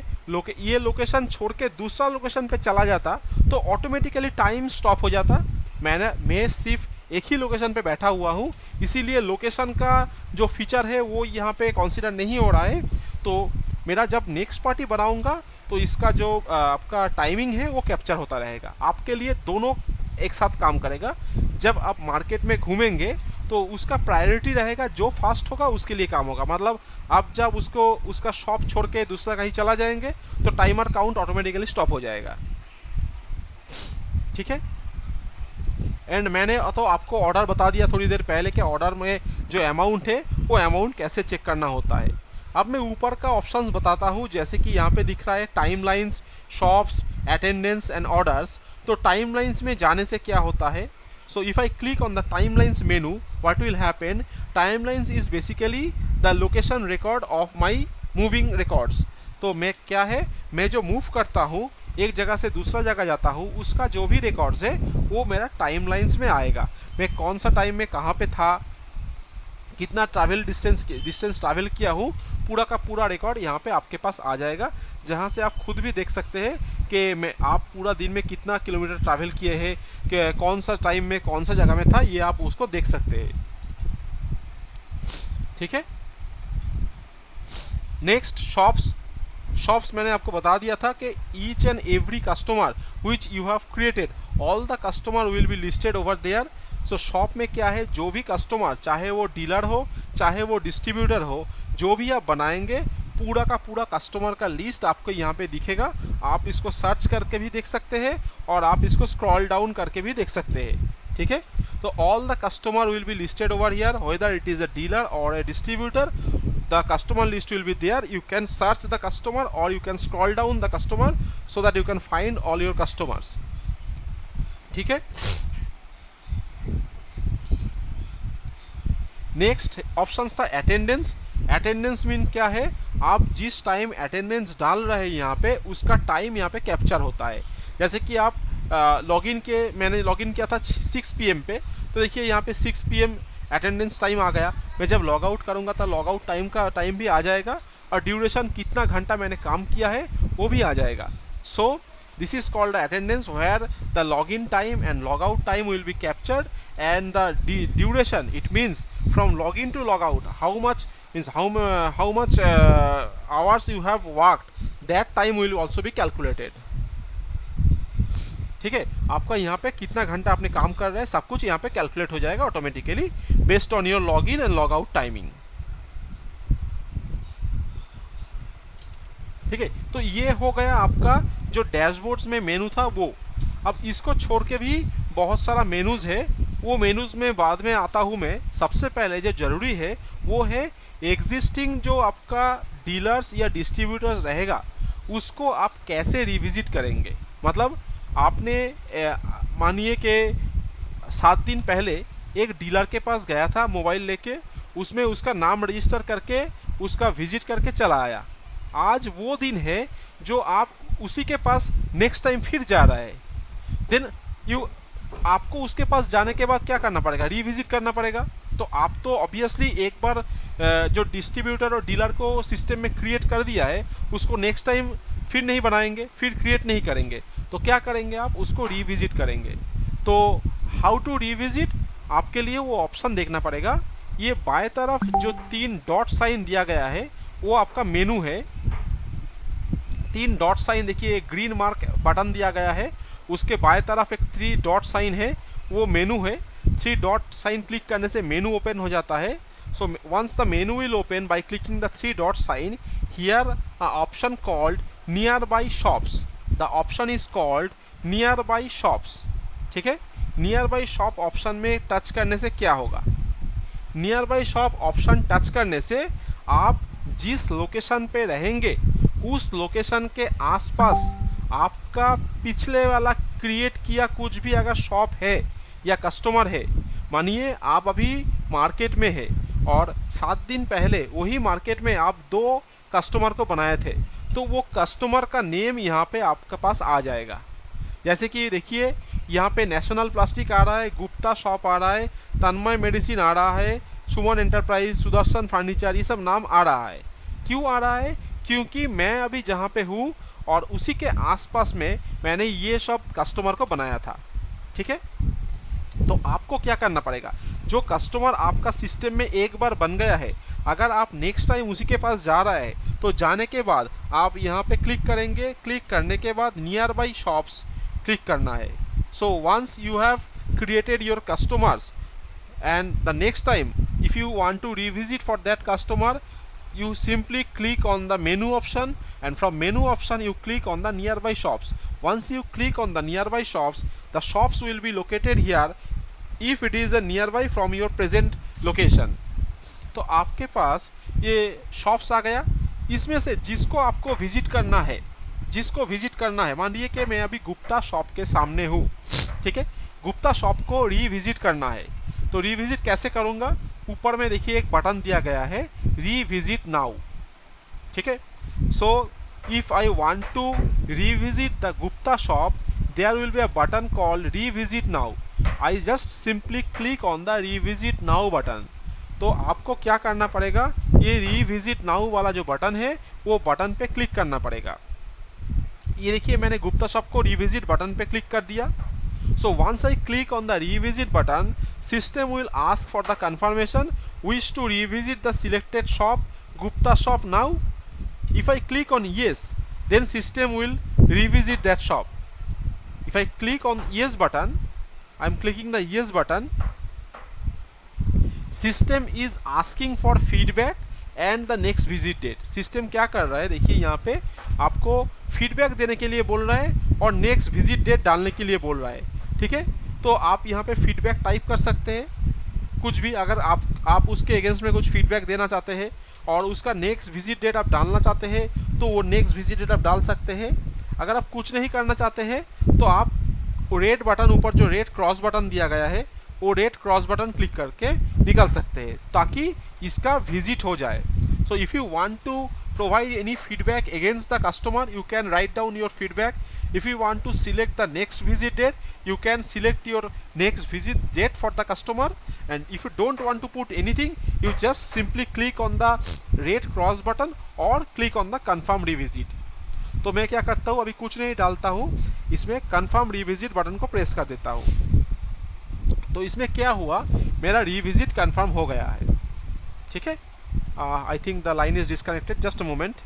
ये लोकेशन छोड़ के दूसरा लोकेशन पे चला जाता तो ऑटोमेटिकली टाइम स्टॉप हो जाता। मैं सिर्फ एक ही लोकेशन पे बैठा हुआ हूँ, इसीलिए लोकेशन का जो फीचर है वो यहाँ पे कंसीडर नहीं हो रहा है। तो मेरा जब नेक्स्ट पार्टी बनाऊंगा तो इसका जो आपका टाइमिंग है वो कैप्चर होता रहेगा। आपके लिए दोनों एक साथ काम करेगा। जब आप मार्केट में घूमेंगे तो उसका प्रायोरिटी रहेगा, जो फास्ट होगा उसके लिए काम होगा। मतलब आप जब उसका शॉप छोड़ के दूसरा कहीं चला जाएंगे तो टाइमर काउंट ऑटोमेटिकली स्टॉप हो जाएगा। ठीक है। एंड मैंने तो आपको ऑर्डर बता दिया थोड़ी देर पहले कि ऑर्डर में जो अमाउंट है वो अमाउंट कैसे चेक करना होता है। अब मैं ऊपर का ऑप्शंस बताता हूँ, जैसे कि यहाँ पे दिख रहा है timelines, shops, attendance and orders. तो टाइमलाइंस में जाने से क्या होता है? So if I click on the timelines menu, what will happen? Timelines is basically the location record of my moving records. तो मैं क्या है, मैं जो मूव करता हूँ एक जगह से दूसरा जगह जाता हूँ, उसका जो भी रिकॉर्ड्स है वो मेरा टाइमलाइंस में आएगा। मैं कौन सा टाइम में कहाँ पे था, कितना डिस्टेंस ट्रैवल किया हूँ, पूरा का पूरा रिकॉर्ड यहाँ पे आपके पास आ जाएगा, जहाँ से आप खुद भी देख सकते हैं कि आप पूरा दिन में कितना किलोमीटर ट्रैवल किए हैं, कि कौन सा टाइम में कौन सा जगह में था, ये आप उसको देख सकते हैं। ठीक है। नेक्स्ट शॉप्स मैंने आपको बता दिया था कि each and every customer which you have created, all the customer will be listed over there. So shop में क्या है, जो भी कस्टमर, चाहे वो डीलर हो चाहे वो डिस्ट्रीब्यूटर हो, जो भी आप बनाएंगे पूरा का पूरा कस्टमर का लिस्ट आपको यहाँ पे दिखेगा। आप इसको सर्च करके भी देख सकते हैं और आप इसको स्क्रॉल डाउन करके भी देख सकते हैं। ठीक है। तो all the customer will be listed over here, whether it is a dealer और a distributor, the customer list will be there. You can search the customer or you can scroll down the customer so that you can find all your customers. ठीक है। नेक्स्ट ऑप्शन था अटेंडेंस। अटेंडेंस मीन्स क्या है, आप जिस टाइम अटेंडेंस डाल रहे हैं यहाँ पे उसका टाइम यहाँ पे कैप्चर होता है। जैसे कि आप मैंने लॉगिन किया था 6 PM पे, तो देखिए यहाँ पे 6 PM अटेंडेंस टाइम आ गया। मैं जब लॉग आउट करूँगा तो लॉग आउट टाइम का टाइम भी आ जाएगा और ड्यूरेशन कितना घंटा मैंने काम किया है वो भी आ जाएगा। सो this is called the attendance, where the login time and logout time will be captured, and the duration, it means from login to logout, how much means how much hours you have worked, that time will also be calculated. ठीक है। आपका यहाँ पे कितना घंटा आपने काम कर रहे हैं सब कुछ यहाँ पे कैलकुलेट हो जाएगा automatically based on your login and log out timing. ठीक है। तो ये हो गया आपका जो डैशबोर्ड्स में मेनू था वो। अब इसको छोड़ के भी बहुत सारा मेनूज है, वो मेनूज में बाद में आता हूँ मैं। सबसे पहले जो ज़रूरी है वो है एग्जिस्टिंग जो आपका डीलर्स या डिस्ट्रीब्यूटर्स रहेगा उसको आप कैसे रिविजिट करेंगे। मतलब आपने मानिए कि 7 दिन पहले एक डीलर के पास गया था मोबाइल लेके, उसमें उसका नाम रजिस्टर करके उसका विजिट करके चला आया। आज वो दिन है जो आप उसी के पास नेक्स्ट टाइम फिर जा रहा है, देन आपको उसके पास जाने के बाद क्या करना पड़ेगा, रिविजिट करना पड़ेगा। तो आप तो ऑब्वियसली एक बार जो डिस्ट्रीब्यूटर और डीलर को सिस्टम में क्रिएट कर दिया है उसको नेक्स्ट टाइम फिर नहीं बनाएंगे, फिर क्रिएट नहीं करेंगे। तो क्या करेंगे, आप उसको रिविजिट करेंगे। तो हाउ टू रिविजिट, आपके लिए वो ऑप्शन देखना पड़ेगा। ये बाएं तरफ जो 3 डॉट साइन दिया गया है वो आपका मेनू है। 3 डॉट साइन देखिए, एक ग्रीन मार्क बटन दिया गया है, उसके बाएं तरफ एक 3 डॉट साइन है, वो मेनू है। 3 डॉट साइन क्लिक करने से मेनू ओपन हो जाता है। So once the menu will open by clicking the 3 dot sign, here option called near by shops, the option is called near by shops. ठीक है। नियर बाई शॉप ऑप्शन में टच करने से क्या होगा, near by shop option touch करने से आप जिस लोकेशन पे रहेंगे उस लोकेशन के आसपास आपका पिछले वाला क्रिएट किया कुछ भी अगर शॉप है या कस्टमर है, मानिए आप अभी मार्केट में है और 7 दिन पहले वही मार्केट में आप 2 कस्टमर को बनाए थे, तो वो कस्टमर का नेम यहाँ पे आपके पास आ जाएगा। जैसे कि देखिए यहाँ पे नेशनल प्लास्टिक आ रहा है, गुप्ता शॉप आ रहा है, तन्मय मेडिसिन आ रहा है, सुमन एंटरप्राइज, सुदर्शन फर्नीचर, ये सब नाम आ रहा है। क्यों आ रहा है? क्योंकि मैं अभी जहाँ पे हूँ और उसी के आसपास में मैंने ये सब कस्टमर को बनाया था। ठीक है, तो आपको क्या करना पड़ेगा, जो कस्टमर आपका सिस्टम में एक बार बन गया है, अगर आप नेक्स्ट टाइम उसी के पास जा रहा है तो जाने के बाद आप यहाँ पे क्लिक करेंगे। क्लिक करने के बाद नियर बाई शॉप्स क्लिक करना है। So once you have created your customers and the next time if you want to revisit for that customer, you simply click on the menu option, and from menu option you click on the nearby shops. Once you click on the nearby shops, the shops will be located here if it is a nearby from your present location. तो आपके पास ये शॉप्स आ गया। इसमें से जिसको आपको विजिट करना है, मान लीजिए कि मैं अभी गुप्ता शॉप के सामने हूँ। ठीक है, गुप्ता शॉप को रीविजिट करना है, तो रीविजिट कैसे करूँगा? ऊपर में देखिए एक बटन दिया गया है, रीविजिट नाउ। ठीक है, so if I want to revisit the Gupta shop, there will be a button called revisit now. I just simply click on the revisit now button. तो आपको क्या करना पड़ेगा, ये रीविजिट नाउ वाला जो बटन है वो बटन पे क्लिक करना पड़ेगा। ये देखिए मैंने गुप्ता शॉप को रीविजिट बटन पे क्लिक कर दिया। So once I click on the revisit button, system will ask for the confirmation wish to revisit the selected shop Gupta shop now. If I click on yes, then system will revisit that shop. If I click on yes button, I am clicking the yes button, system is asking for feedback and the next visit date. System क्या कर रहा है, देखिए यहाँ पे आपको फीडबैक देने के लिए बोल रहा है और नेक्स्ट विजिट डेट डालने के लिए बोल रहा है। ठीक है, तो आप यहाँ पे फीडबैक टाइप कर सकते हैं कुछ भी, अगर आप उसके अगेंस्ट में कुछ फीडबैक देना चाहते हैं और उसका नेक्स्ट विजिट डेट आप डालना चाहते हैं तो वो नेक्स्ट विजिट डेट आप डाल सकते हैं। अगर आप कुछ नहीं करना चाहते हैं तो आप रेड बटन, ऊपर जो रेड क्रॉस बटन दिया गया है वो रेड क्रॉस बटन क्लिक करके निकल सकते हैं ताकि इसका विजिट हो जाए। So if you want to provide any feedback against the customer, you can write down your feedback. If you want to select the next visit date, you can select your next visit date for the customer. And if you don't want to put anything, you just simply click on the red cross button or click on the confirm revisit. तो मैं क्या करता हूँ, अभी कुछ नहीं डालता हूँ, इसमें confirm revisit बटन को प्रेस कर देता हूँ। तो इसमें क्या हुआ, मेरा revisit confirm हो गया है। ठीक है, I think the line is disconnected. Just a moment.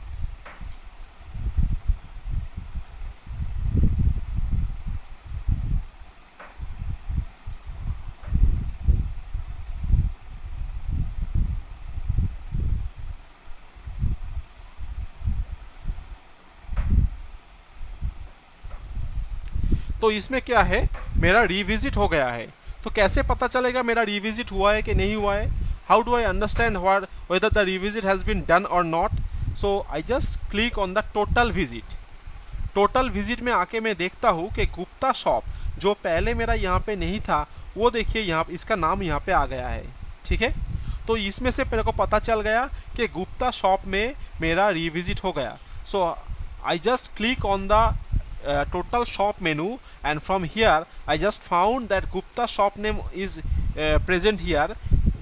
तो इसमें क्या है, मेरा रीविजिट हो गया है। तो कैसे पता चलेगा मेरा रीविजिट हुआ है कि नहीं हुआ है? How do I understand whether the revisit has been done or not? So I just click on the total visit. Total visit में आके मैं देखता हूँ कि गुप्ता शॉप जो पहले मेरा यहाँ पे नहीं था वो देखिए यहाँ इसका नाम यहाँ पे आ गया है। ठीक है, तो इसमें से मेरे को पता चल गया कि गुप्ता शॉप में मेरा रिविजिट हो गया। So I just click on the total shop menu, and from here I just found that Gupta shop name is present here.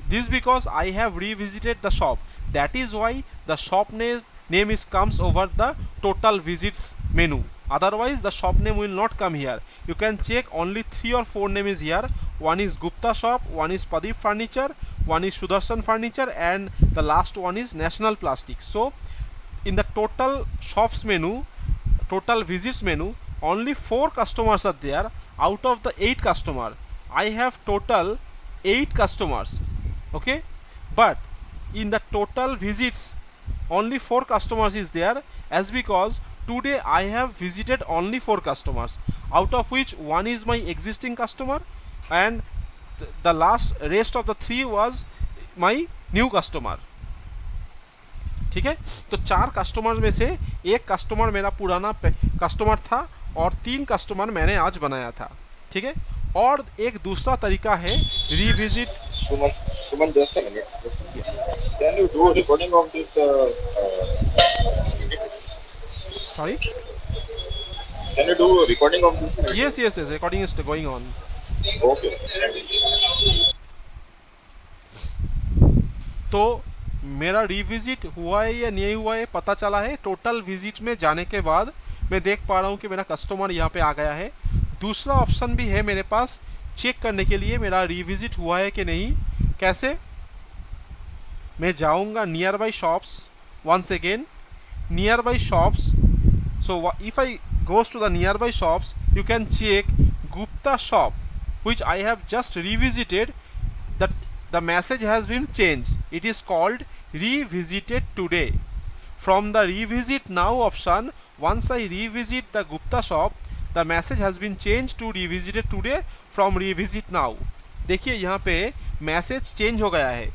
This because I have revisited the shop, that is why the shop name is comes over the total visits menu. Otherwise the shop name will not come here. You can check only 3 or 4 names here. One is Gupta shop, one is Pradeep furniture, one is Sudarshan furniture, and the last one is National Plastic. So in the total shops menu, total visits menu, only 4 customers are there out of the 8 customer. I have total 8 customers. Okay, but in the total visits only 4 customers is there, as because today I have visited only 4 customers, out of which one is my existing customer and the rest of the 3 was my new customer. ठीक है, तो 4 कस्टमर में से एक कस्टमर मेरा पुराना कस्टमर था और 3 कस्टमर मैंने आज बनाया था, ठीक है। और एक दूसरा तरीका है revisit. Suman, just a minute. Can you do a recording of this? Sorry, Can you do a recording of this? Yes yes yes, recording is going on. Okay. तो मेरा रिविजिट हुआ है या नहीं हुआ है पता चला है। टोटल विजिट में जाने के बाद मैं देख पा रहा हूँ कि मेरा कस्टमर यहाँ पे आ गया है। दूसरा ऑप्शन भी है मेरे पास चेक करने के लिए मेरा रिविजिट हुआ है कि नहीं। कैसे? मैं जाऊँगा near by shops, once again near by shops. So if I goes to the nearby shops, you can check Gupta shop which I have just revisited. That the message has been changed. It is called revisited today. From the revisit now option, once I revisit the Gupta shop, the message has been changed to revisited today from revisit now. देखिए यहाँ पे मैसेज चेंज हो गया है।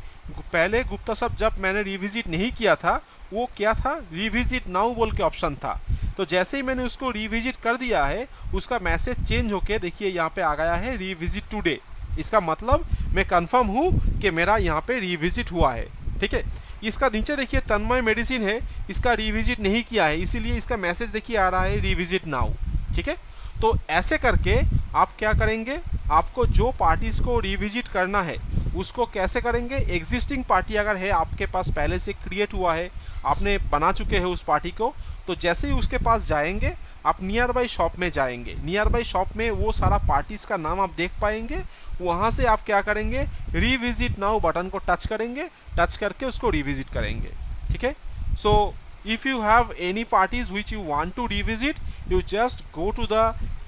पहले गुप्ता शॉप जब मैंने रिविजिट नहीं किया था वो क्या था, रिविजिट नाउ बोल के ऑप्शन था। तो जैसे ही मैंने उसको रिविजिट कर दिया है उसका मैसेज चेंज होके देखिए यहाँ पे आ गया है रिविजिट टुडे। इसका मतलब मैं कंफर्म हूँ कि मेरा यहाँ पे रिविजिट हुआ है, ठीक है। इसका नीचे देखिए तन्मय मेडिसिन है, इसका रिविजिट नहीं किया है इसीलिए इसका मैसेज देखिए आ रहा है रिविजिट नाउ, ठीक है। तो ऐसे करके आप क्या करेंगे, आपको जो पार्टीज़ को रिविजिट करना है उसको कैसे करेंगे। एग्जिस्टिंग पार्टी अगर है आपके पास पहले से क्रिएट हुआ है, आपने बना चुके हैं उस पार्टी को, तो जैसे ही उसके पास जाएंगे आप नियर बाई शॉप में जाएंगे। नियर बाई शॉप में वो सारा पार्टीज़ का नाम आप देख पाएंगे। वहाँ से आप क्या करेंगे, रिविजिट नाउ बटन को टच करेंगे, टच करके उसको रिविजिट करेंगे, ठीक है। सो if you have any parties which you want to revisit, you just go to the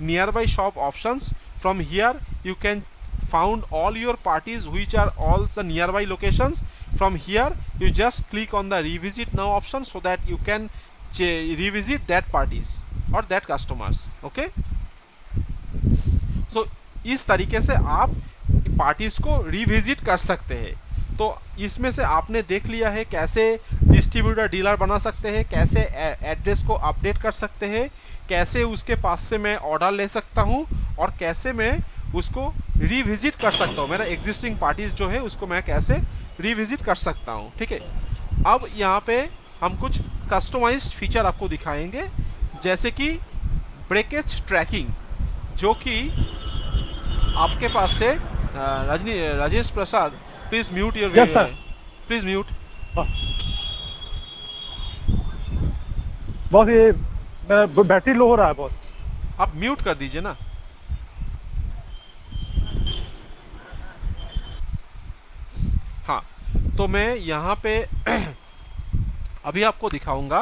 nearby shop options. From here you can found all your parties which are all the nearby locations. From here you just click on the revisit now option so that you can revisit that parties or that customers, okay। so इस तरीके से आप पार्टीज को रिविजिट कर सकते हैं। तो इसमें से आपने देख लिया है कैसे डिस्ट्रीब्यूटर डीलर बना सकते हैं, कैसे एड्रेस को अपडेट कर सकते हैं, कैसे उसके पास से मैं ऑर्डर ले सकता हूं और कैसे मैं उसको रिविजिट कर सकता हूं। मेरा एग्जिस्टिंग पार्टीज जो है उसको मैं कैसे रिविजिट कर सकता हूं, ठीक है। अब यहाँ पे हम कुछ कस्टमाइज्ड फीचर आपको दिखाएंगे, जैसे कि ब्रेकेज ट्रैकिंग, जो कि आपके पास से Rajesh Prasad, please mute your video, please mute. Boss ये बैटरी लो हो रहा है बॉस, आप म्यूट कर दीजिए ना। हाँ, तो मैं यहाँ पे अभी आपको दिखाऊंगा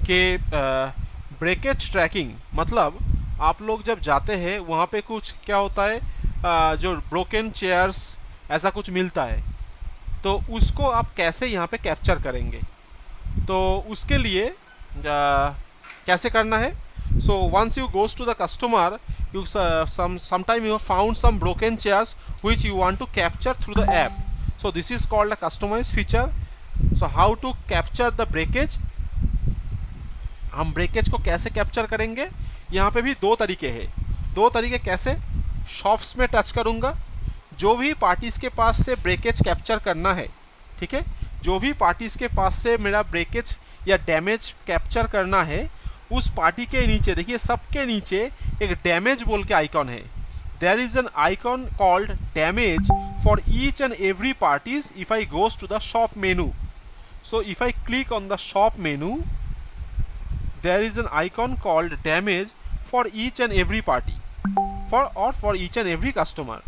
कि ब्रेकेज ट्रैकिंग मतलब आप लोग जब जाते हैं वहाँ पे कुछ क्या होता है, जो ब्रोकन चेयर्स ऐसा कुछ मिलता है, तो उसको आप कैसे यहाँ पे कैप्चर करेंगे। तो उसके लिए कैसे करना है, so once you goes to the customer, you sometime you have found some broken chairs which you want to capture through the app. So this is called a customized feature. So how to capture the breakage, हम ब्रेकेज को कैसे कैप्चर करेंगे। यहाँ पे भी दो तरीके हैं। दो तरीके कैसे, शॉप्स में टच करूँगा, जो भी पार्टीज़ के पास से ब्रेकेज कैप्चर करना है, ठीक है, जो भी पार्टीज़ के पास से मेरा ब्रेकेज या डैमेज कैप्चर करना है, उस पार्टी के नीचे देखिए सबके नीचे एक डैमेज बोल के आइकॉन है। There is an icon called damage for each and every parties if I goes to the shop menu. So if I click on the shop menu, there is an icon called damage for each and every party for each and every customer,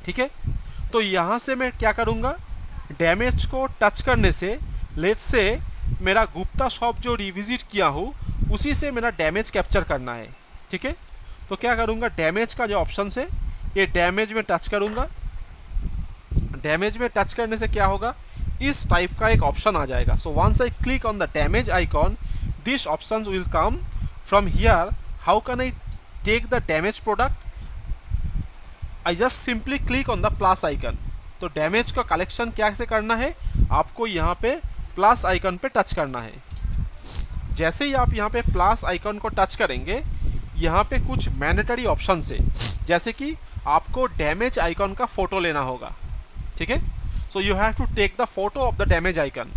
ठीक है। तो यहाँ से मैं क्या करूँगा, डैमेज को टच करने से लेट्स से मेरा गुप्ता शॉप जो रिविजिट किया हो उसी से मेरा डैमेज कैप्चर करना है, ठीक है। तो क्या करूँगा, डैमेज का जो ऑप्शन है ये डैमेज में टच करूँगा। डैमेज में टच करने से क्या होगा, इस टाइप का एक ऑप्शन आ जाएगा। So once I click on the damage icon, this option will come. From here how can I take the damage product, I just simply click on the plus icon. तो डैमेज का कलेक्शन कैसे करना है, आपको यहाँ पे प्लस आइकन पे टच करना है। जैसे ही आप यहाँ पे प्लस आइकन को टच करेंगे, यहाँ पे कुछ मैंडेटरी ऑप्शन है, जैसे कि आपको डैमेज आइकन का फ़ोटो लेना होगा, ठीक है। So you have to take the photo of the damage icon.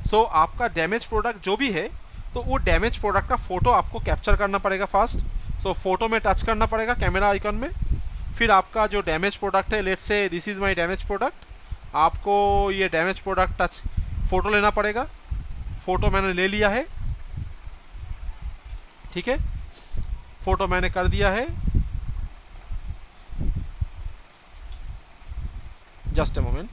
So आपका डैमेज प्रोडक्ट जो भी है, तो वो डैमेज प्रोडक्ट का फ़ोटो आपको कैप्चर करना पड़ेगा फर्स्ट। सो फोटो में टच करना पड़ेगा कैमरा आइकन में, फिर आपका जो डैमेज प्रोडक्ट है, let's say this is my damage product, आपको ये डैमेज प्रोडक्ट टच फ़ोटो लेना पड़ेगा। फ़ोटो मैंने ले लिया है, ठीक है, फ़ोटो मैंने कर दिया है। Just a moment.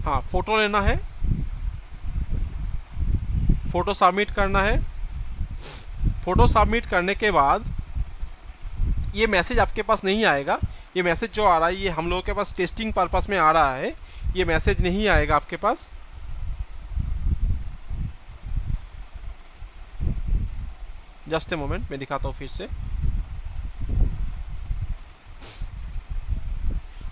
हाँ, फ़ोटो लेना है, फ़ोटो सबमिट करना है। फ़ोटो सबमिट करने के बाद ये मैसेज आपके पास नहीं आएगा। ये मैसेज जो आ रहा है, ये हम लोगों के पास टेस्टिंग पर्पस में आ रहा है, ये मैसेज नहीं आएगा आपके पास। जस्ट ए मोमेंट, मैं दिखाता हूँ फिर से।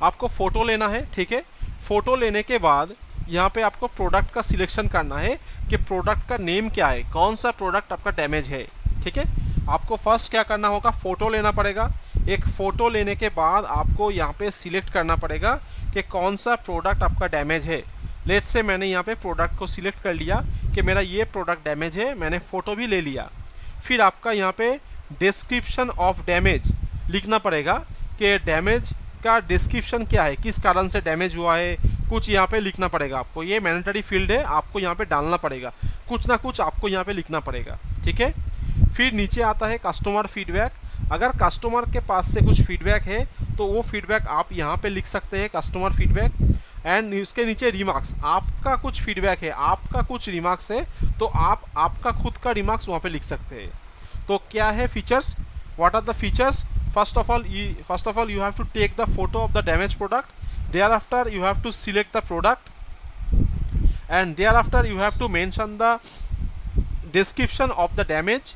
आपको फ़ोटो लेना है, ठीक है। फ़ोटो लेने के बाद यहाँ पे आपको प्रोडक्ट का सिलेक्शन करना है कि प्रोडक्ट का नेम क्या है, कौन सा प्रोडक्ट आपका डैमेज है, ठीक है। आपको फर्स्ट क्या करना होगा, फ़ोटो लेना पड़ेगा। एक फ़ोटो लेने के बाद आपको यहाँ पे सिलेक्ट करना पड़ेगा कि कौन सा प्रोडक्ट आपका डैमेज है। लेट्स से मैंने यहाँ पे प्रोडक्ट को सिलेक्ट कर लिया कि मेरा ये प्रोडक्ट डैमेज है, मैंने फ़ोटो भी ले लिया। फिर आपका यहाँ पे डिस्क्रिप्शन ऑफ डैमेज लिखना पड़ेगा कि डैमेज का डिस्क्रिप्शन क्या है, किस कारण से डैमेज हुआ है, कुछ यहाँ पे लिखना पड़ेगा आपको। ये मैंडेटरी फील्ड है, आपको यहाँ पे डालना पड़ेगा, कुछ ना कुछ आपको यहाँ पे लिखना पड़ेगा, ठीक है। फिर नीचे आता है कस्टमर फीडबैक। अगर कस्टमर के पास से कुछ फीडबैक है तो वो फीडबैक आप यहाँ पे लिख सकते हैं, कस्टमर फीडबैक। एंड उसके नीचे रिमार्क्स, आपका कुछ फीडबैक है, आपका कुछ रिमार्क्स है, तो आप आपका खुद का रिमार्क्स वहाँ पे लिख सकते हैं। तो क्या है features, what are the features? First of all you have to take the photo of the damaged product. Thereafter you have to select the product, and thereafter you have to mention the description of the damage.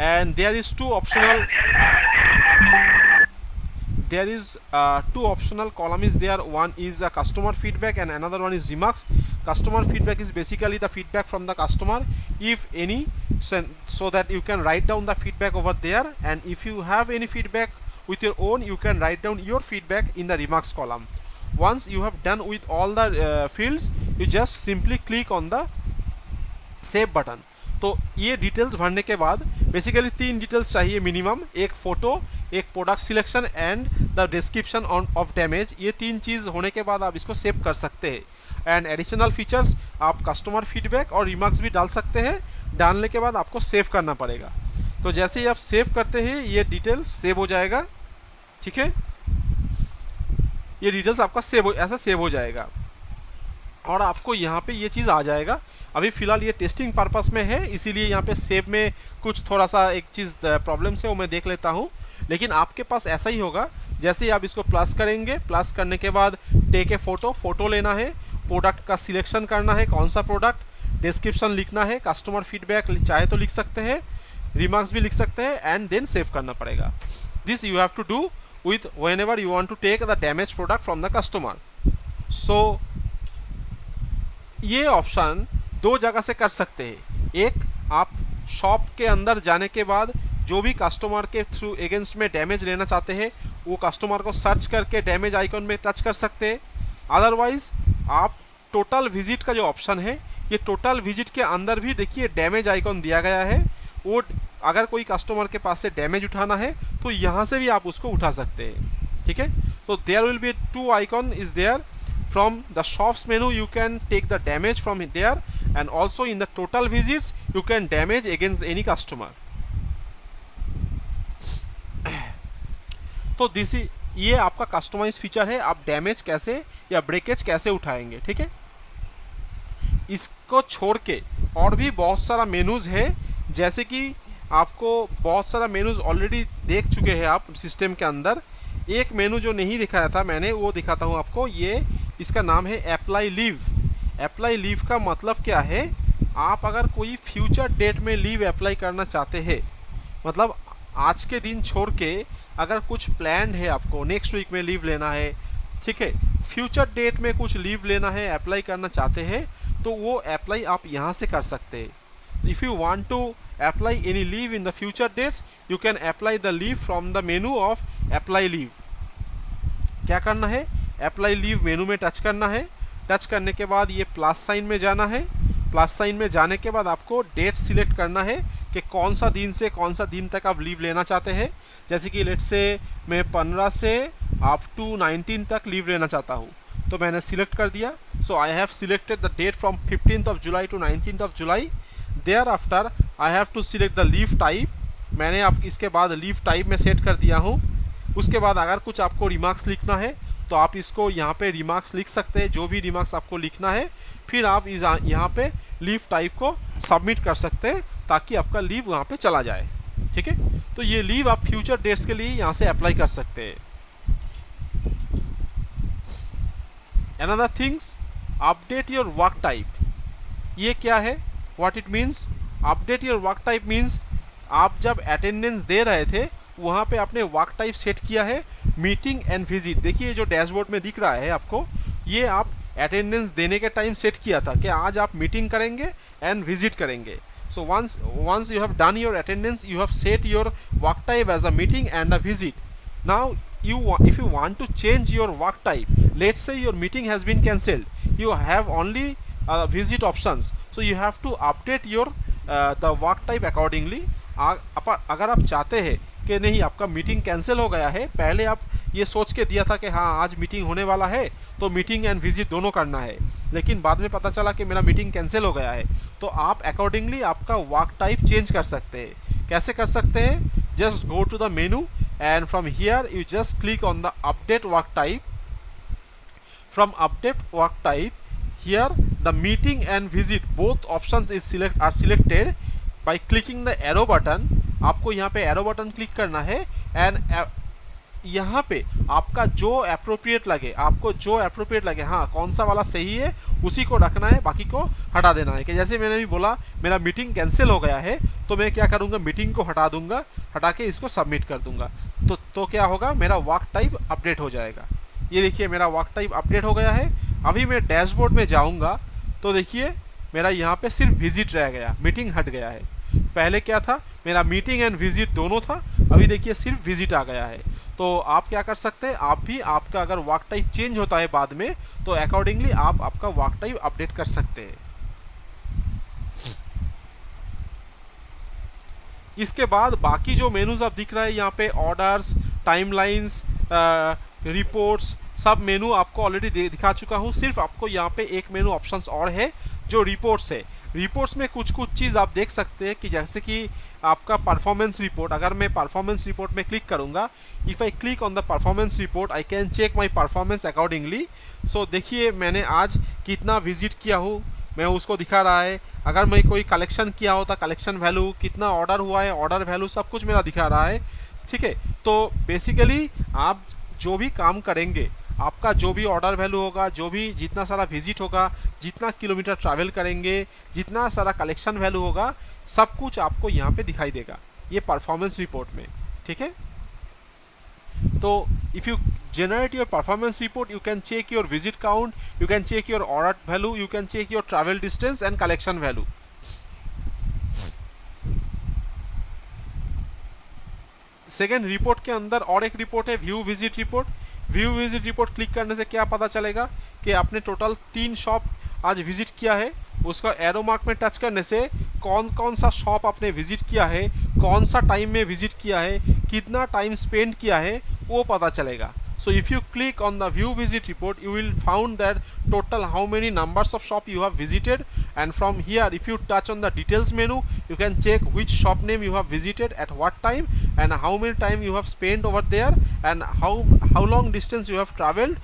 And there is two optional column is there. One is a customer feedback and another one is remarks. Customer feedback is basically the feedback from the customer, if any, so that you can write down the feedback over there. And if you have any feedback with your own, you can write down your feedback in the remarks column. Once you have done with all the fields, you just simply click on the save button. तो ये डिटेल्स भरने के बाद बेसिकली 3 डिटेल्स चाहिए मिनिमम, एक फ़ोटो, एक product selection and the description of damage. ये 3 चीज़ होने के बाद आप इसको सेव कर सकते हैं। एंड एडिशनल फीचर्स, आप कस्टमर फीडबैक और रिमार्क्स भी डाल सकते हैं। डालने के बाद आपको सेव करना पड़ेगा। तो जैसे ही आप सेव करते हैं, ये डिटेल्स सेव हो जाएगा, ठीक है। ये डिटेल्स आपका ऐसा सेव हो जाएगा और आपको यहाँ पे ये चीज़ आ जाएगा। अभी फ़िलहाल ये टेस्टिंग पर्पस में है, इसीलिए यहाँ पे सेव में कुछ थोड़ा सा एक चीज़ प्रॉब्लम्स है, वो मैं देख लेता हूँ। लेकिन आपके पास ऐसा ही होगा। जैसे ही आप इसको प्लस करेंगे, प्लस करने के बाद टेक ए फ़ोटो लेना है, प्रोडक्ट का सिलेक्शन करना है, कौन सा प्रोडक्ट, डिस्क्रिप्शन लिखना है, कस्टमर फीडबैक चाहे तो लिख सकते हैं, रिमार्क्स भी लिख सकते हैं, एंड देन सेव करना पड़ेगा। This you have to do with whenever you want to take the damaged product from the customer. So ये ऑप्शन 2 जगह से कर सकते हैं। एक, आप शॉप के अंदर जाने के बाद जो भी कस्टमर के थ्रू अगेंस्ट में डैमेज लेना चाहते हैं, वो कस्टमर को सर्च करके डैमेज आइकन में टच कर सकते हैं। अदरवाइज आप टोटल विजिट का जो ऑप्शन है, ये टोटल विजिट के अंदर भी देखिए डैमेज आइकन दिया गया है। वो अगर कोई कस्टमर के पास से डैमेज उठाना है तो यहाँ से भी आप उसको उठा सकते हैं, ठीक है। तो there will be 2 icon is there. From the shops menu you can take the damage from there, and also in the total visits you can damage against any customer. तो ये आपका कस्टमाइज फीचर है, आप डैमेज कैसे या ब्रेकेज कैसे उठाएंगे, ठीक है। इसको छोड़ के और भी बहुत सारा मेनूज है, जैसे कि आपको बहुत सारा मेनूज ऑलरेडी देख चुके हैं आप सिस्टम के अंदर। एक मेनू जो नहीं दिखाया था मैंने, वो दिखाता हूँ आपको। ये इसका नाम है अप्लाई लीव। अप्लाई लीव का मतलब क्या है, आप अगर कोई फ्यूचर डेट में लीव अप्लाई करना चाहते हैं, मतलब आज के दिन छोड़ के अगर कुछ प्लान है आपको नेक्स्ट वीक में लीव लेना है, ठीक है, फ्यूचर डेट में कुछ लीव लेना है, अप्लाई करना चाहते हैं, तो वो अप्लाई आप यहाँ से कर सकते हैं। If you want to apply any leave in the future dates, you can apply the leave from the menu of apply leave. क्या करना है, अप्लाई लीव मेनू में टच करना है। टच करने के बाद ये प्लस साइन में जाना है। प्लस साइन में जाने के बाद आपको डेट सिलेक्ट करना है कि कौन सा दिन से कौन सा दिन तक आप लीव लेना चाहते हैं। जैसे कि लेट्स से मैं 15 से अप टू 19 तक लीव लेना चाहता हूँ, तो मैंने सिलेक्ट कर दिया। So I have selected the date from 15th of July to 19th of July। Thereafter I have to select the leave type. मैंने आप इसके बाद लीव टाइप में सेट कर दिया हूँ। उसके बाद अगर कुछ आपको रिमार्क्स लिखना है तो आप इसको यहाँ पे रिमार्क्स लिख सकते हैं, जो भी रिमार्क्स आपको लिखना है। फिर आप इस यहाँ पे लीव टाइप को सबमिट कर सकते हैं ताकि आपका लीव वहाँ पे चला जाए, ठीक है। तो ये लीव आप फ्यूचर डेट्स के लिए यहाँ से अप्लाई कर सकते हैं। Another things, update your work type। ये क्या है, what it means? Update your work type means आप जब अटेंडेंस दे रहे थे वहाँ पे आपने वर्क टाइप सेट किया है मीटिंग एंड विजिट। देखिए जो डैशबोर्ड में दिख रहा है आपको, ये आप अटेंडेंस देने के टाइम सेट किया था कि आज आप मीटिंग करेंगे एंड विजिट करेंगे। सो once you have done your attendance, you have set your work type as a meeting and a visit. Now if you want to change your work type, let's say your meeting has been cancelled, you have only visit options, so you have to update your the work type accordingly। अगर आप चाहते हैं कि नहीं आपका मीटिंग कैंसिल हो गया है, पहले आप ये सोच के दिया था कि हाँ आज मीटिंग होने वाला है तो मीटिंग एंड विजिट दोनों करना है, लेकिन बाद में पता चला कि मेरा मीटिंग कैंसिल हो गया है, तो आप अकॉर्डिंगली आपका वर्क टाइप चेंज कर सकते हैं। कैसे कर सकते हैं, just go to the menu and from here you just click on the update work type. From update work type here the meeting and visit both options are selected by clicking the arrow button. आपको यहाँ पे एरो बटन क्लिक करना है एंड यहाँ पे आपका जो अप्रोप्रिएट लगे, हाँ कौन सा वाला सही है उसी को रखना है, बाकी को हटा देना है। कि जैसे मैंने भी बोला मेरा मीटिंग कैंसिल हो गया है, तो मैं क्या करूँगा, मीटिंग को हटा दूंगा, हटा के इसको सबमिट कर दूंगा। तो क्या होगा, मेरा वर्क टाइप अपडेट हो जाएगा। ये देखिए मेरा वर्क टाइप अपडेट हो गया है। अभी मैं डैशबोर्ड में जाऊँगा तो देखिए मेरा यहाँ पे सिर्फ विजिट रह गया, मीटिंग हट गया है। पहले क्या था, मेरा मीटिंग एंड विजिट दोनों था, अभी देखिए सिर्फ विजिट आ गया है। तो आप क्या कर सकते हैं, आप भी आपका अगर वर्क टाइप चेंज होता है बाद में, तो अकॉर्डिंगली आप आपका वर्क टाइप अपडेट कर सकते हैं। इसके बाद बाकी जो मेनूज आप दिख रहा है यहाँ पे, ऑर्डर्स, टाइमलाइंस, रिपोर्ट्स, सब मेनू आपको ऑलरेडी दिखा चुका हूँ। सिर्फ आपको यहाँ पे एक मेनू ऑप्शंस और है जो रिपोर्ट्स है। रिपोर्ट्स में कुछ चीज़ आप देख सकते हैं कि जैसे कि आपका परफॉर्मेंस रिपोर्ट। अगर मैं परफॉर्मेंस रिपोर्ट में क्लिक करूंगा, if I click on the performance report I can check my performance accordingly. So देखिए मैंने आज कितना विजिट किया हूँ, मैं उसको दिखा रहा है। अगर मैं कोई कलेक्शन किया होता, कलेक्शन वैल्यू, कितना ऑर्डर हुआ है, ऑर्डर वैल्यू, सब कुछ मेरा दिखा रहा है, ठीक है। तो बेसिकली आप जो भी काम करेंगे, आपका जो भी ऑर्डर वैल्यू होगा, जो भी जितना सारा विजिट होगा, जितना किलोमीटर ट्रैवल करेंगे, जितना सारा कलेक्शन वैल्यू होगा, सब कुछ आपको यहाँ पे दिखाई देगा ये परफॉर्मेंस रिपोर्ट में, ठीक है। तो if you generate your performance report, you can check your visit count, you can check your order value, you can check your travel distance and collection value। Second report के अंदर और एक रिपोर्ट है view visit report. View visit report click करने से क्या पता चलेगा कि आपने टोटल 3 शॉप आज विजिट किया है। उसका एरो मार्क में टच करने से कौन कौन सा शॉप आपने विजिट किया है, कौन सा टाइम में विजिट किया है, कितना टाइम स्पेंड किया है, वो पता चलेगा। So if you click on the view visit report, you will found that total how many numbers of shop you have visited, and from here if you touch on the details menu, you can check which shop name you have visited at what time and how many time you have spent over there and how long distance you have traveled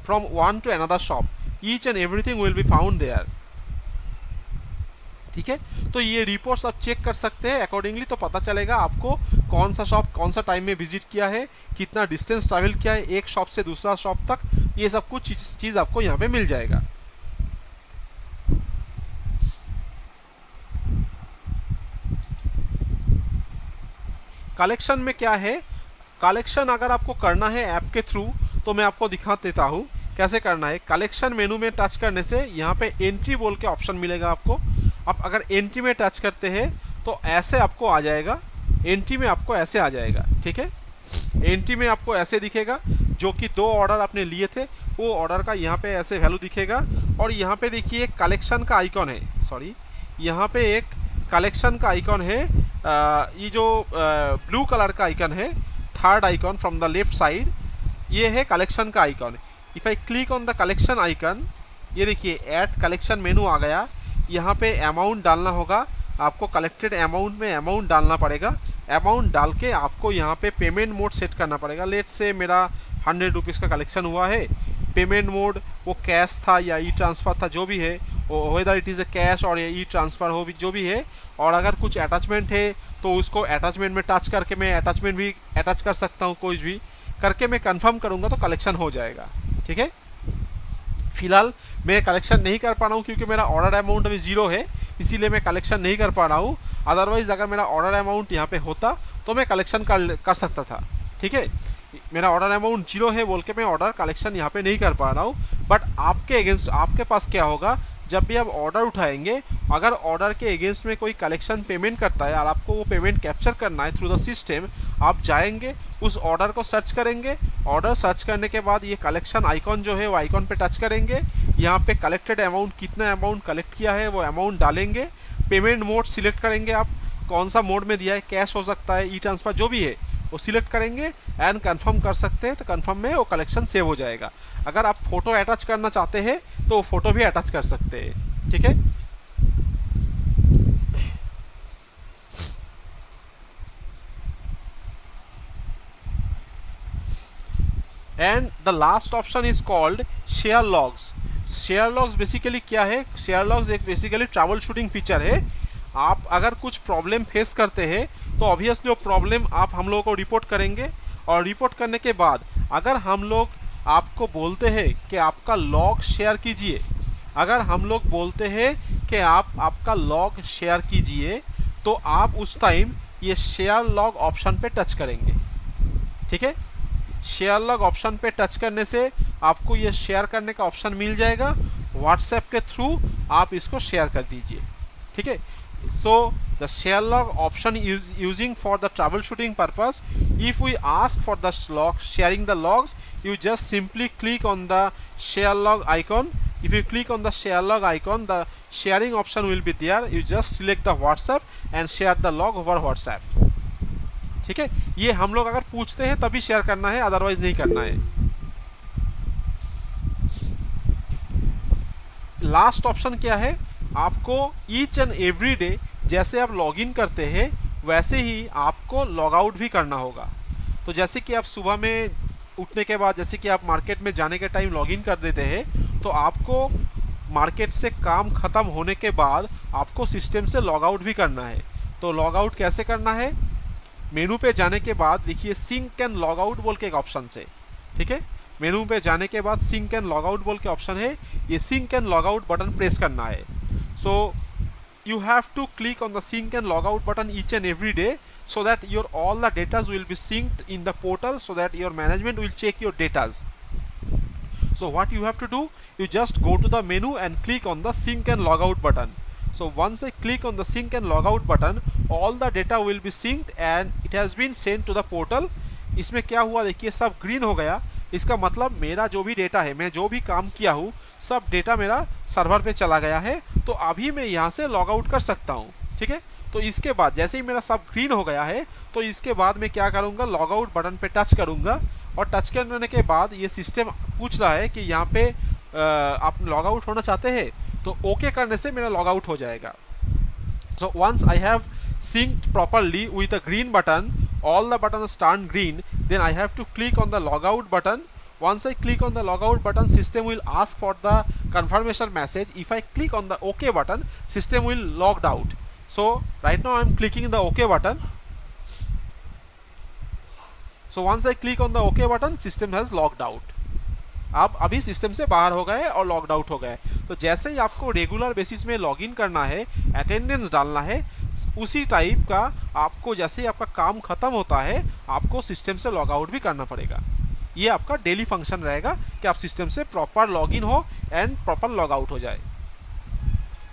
from one to another shop. Each and everything will be found there, ठीक है। तो ये रिपोर्ट्स आप चेक कर सकते हैं अकॉर्डिंगली, तो पता चलेगा आपको कौन सा शॉप कौन सा टाइम में विजिट किया है, कितना डिस्टेंस ट्रैवल किया है एक शॉप से दूसरा शॉप तक, ये सब कुछ चीज़ आपको यहाँ पे मिल जाएगा। कलेक्शन में क्या है, कलेक्शन अगर आपको करना है ऐप के थ्रू तो मैं आपको दिखा देता हूँ कैसे करना है। कलेक्शन मेनू में टच करने से यहाँ पे एंट्री बोल के ऑप्शन मिलेगा आपको। आप अगर एंट्री में टच करते हैं तो ऐसे आपको आ जाएगा, एंट्री में आपको ऐसे आ जाएगा, ठीक है। एंट्री में आपको ऐसे दिखेगा, जो कि 2 ऑर्डर आपने लिए थे वो ऑर्डर का यहाँ पे ऐसे वैल्यू दिखेगा। और यहाँ पे देखिए कलेक्शन का आइकॉन है, सॉरी यहाँ पे एक कलेक्शन का आइकॉन है, ये जो ब्लू कलर का आइकन है, third icon from the left side, ये है कलेक्शन का icon. If I click on the collection icon, ये देखिए ऐड कलेक्शन मेनू आ गया। यहाँ पे अमाउंट डालना होगा आपको, कलेक्टेड अमाउंट में अमाउंट डालना पड़ेगा। अमाउंट डाल के आपको यहाँ पे पेमेंट मोड सेट करना पड़ेगा। लेट से मेरा 100 रुपीज़ का कलेक्शन हुआ है, पेमेंट मोड वो कैश था या ई ट्रांसफ़र था, जो भी है, whether it is a cash और ई ट्रांसफ़र हो भी जो भी है। और अगर कुछ अटैचमेंट है तो उसको अटैचमेंट में टच करके मैं अटैचमेंट भी अटैच कर सकता हूँ, कोई भी करके मैं कंफर्म करूँगा तो कलेक्शन हो जाएगा, ठीक है। फिलहाल मैं कलेक्शन नहीं कर पा रहा हूँ क्योंकि मेरा ऑर्डर अमाउंट अभी 0 है, इसीलिए मैं कलेक्शन नहीं कर पा रहा हूँ। अदरवाइज़ अगर मेरा ऑर्डर अमाउंट यहाँ पे होता तो मैं कलेक्शन कर सकता था, ठीक है। मेरा ऑर्डर अमाउंट 0 है बोल के मैं ऑर्डर कलेक्शन यहाँ पे नहीं कर पा रहा हूँ। बट आपके अगेंस्ट आपके पास क्या होगा, जब भी आप ऑर्डर उठाएंगे, अगर ऑर्डर के अगेंस्ट में कोई कलेक्शन पेमेंट करता है और आपको वो पेमेंट कैप्चर करना है थ्रू द सिस्टम, आप जाएंगे उस ऑर्डर को सर्च करेंगे। ऑर्डर सर्च करने के बाद ये कलेक्शन आइकॉन जो है वो आइकॉन पे टच करेंगे। यहाँ पे कलेक्टेड अमाउंट, कितना अमाउंट कलेक्ट किया है वो अमाउंट डालेंगे। पेमेंट मोड सिलेक्ट करेंगे, आप कौन सा मोड में दिया है, कैश हो सकता है, ई ट्रांसफ़र, जो भी है वो सिलेक्ट करेंगे एंड कंफर्म कर सकते हैं। तो कंफर्म में वो कलेक्शन सेव हो जाएगा। अगर आप फोटो अटैच करना चाहते हैं तो फोटो भी अटैच कर सकते हैं, ठीक है। And the last option is called share logs. Share logs basically क्या है, शेयर लॉग्स एक बेसिकली ट्रैवल शूटिंग फीचर है। आप अगर कुछ प्रॉब्लम फेस करते हैं तो ऑब्वियसली वो प्रॉब्लम आप हम लोगों को रिपोर्ट करेंगे, और रिपोर्ट करने के बाद अगर हम लोग आपको बोलते हैं कि आपका लॉग शेयर कीजिए, अगर हम लोग बोलते हैं कि आप आपका लॉग शेयर कीजिए, तो आप उस टाइम ये शेयर लॉग ऑप्शन पे टच करेंगे, ठीक है। शेयर लॉग ऑप्शन पे टच करने से आपको ये शेयर करने का ऑप्शन मिल जाएगा। व्हाट्सएप के थ्रू आप इसको शेयर कर दीजिए, ठीक है। So the share log option is using for the troubleshooting purpose. If we ask for the log sharing the logs, you just simply click on the share log icon. If you click on the share log icon, the sharing option will be there. You just select the WhatsApp and share the log over WhatsApp. ठीक है, ये हम लोग अगर पूछते हैं तभी शेयर करना है, अदरवाइज नहीं करना है। लास्ट ऑप्शन क्या है, आपको ईच एंड एवरी डे जैसे आप लॉगिन करते हैं वैसे ही आपको लॉग आउट भी करना होगा। तो जैसे कि आप सुबह में उठने के बाद, जैसे कि आप मार्केट में जाने के टाइम लॉगिन कर देते हैं, तो आपको मार्केट से काम ख़त्म होने के बाद आपको सिस्टम से लॉग आउट भी करना है। तो लॉग आउट कैसे करना है, मेनू पे जाने के बाद देखिए सिंक एंड लॉग आउट बोल के एक ऑप्शन से, ठीक है। मेनू पे जाने के बाद सिंक एंड लॉग आउट बोल के ऑप्शन है, ये sync and log out button press करना है। So you have to click on the sync and log out button each and every day so that your all the data will be synced in the portal, so that your management will check your data. So what you have to do, you just go to the menu and click on the sync and log out button. So once I click on the sync and log out button, all the data will be synced and it has been sent to the portal. इसमें क्या हुआ देखिए, सब ग्रीन हो गया। इसका मतलब मेरा जो भी डेटा है, मैं जो भी काम किया हूँ, सब डेटा मेरा सर्वर पे चला गया है। तो अभी मैं यहाँ से लॉग आउट कर सकता हूँ, ठीक है। तो इसके बाद जैसे ही मेरा सब ग्रीन हो गया है, तो इसके बाद मैं क्या करूँगा, लॉग आउट बटन पे टच करूँगा, और टच करने के बाद ये सिस्टम पूछ रहा है कि यहाँ पे आप लॉग आउट होना चाहते हैं, तो ओके करने से मेरा लॉग आउट हो जाएगा। So once I have synced properly with a green button, all the buttons turn green, then I have to click on the logout button. Once I click on the logout button, system will ask for the confirmation message. If I click on the OK button, system will logged out. So right now I am clicking the OK button. So once I click on the OK button, system has logged out. आप अभी सिस्टम से बाहर हो गए और लॉगड आउट हो गए। तो जैसे ही आपको रेगुलर बेसिस में लॉगिन करना है, अटेंडेंस डालना है, उसी टाइप का आपको जैसे ही आपका काम ख़त्म होता है आपको सिस्टम से लॉग आउट भी करना पड़ेगा। ये आपका डेली फंक्शन रहेगा कि आप सिस्टम से प्रॉपर लॉगिन हो एंड प्रॉपर लॉग आउट हो जाए।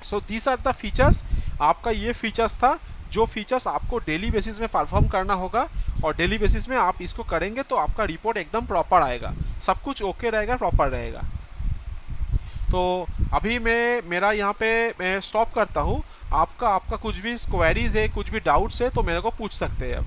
So these are the features. आपका ये फीचर्स था जो फीचर्स आपको डेली बेसिस में परफॉर्म करना होगा, और डेली बेसिस में आप इसको करेंगे तो आपका रिपोर्ट एकदम प्रॉपर आएगा, सब कुछ ओके रहेगा, प्रॉपर रहेगा। तो अभी मेरा यहाँ पे मैं स्टॉप करता हूँ। आपका कुछ भी क्वेरीज है, कुछ भी डाउट्स है तो मेरे को पूछ सकते हैं अब।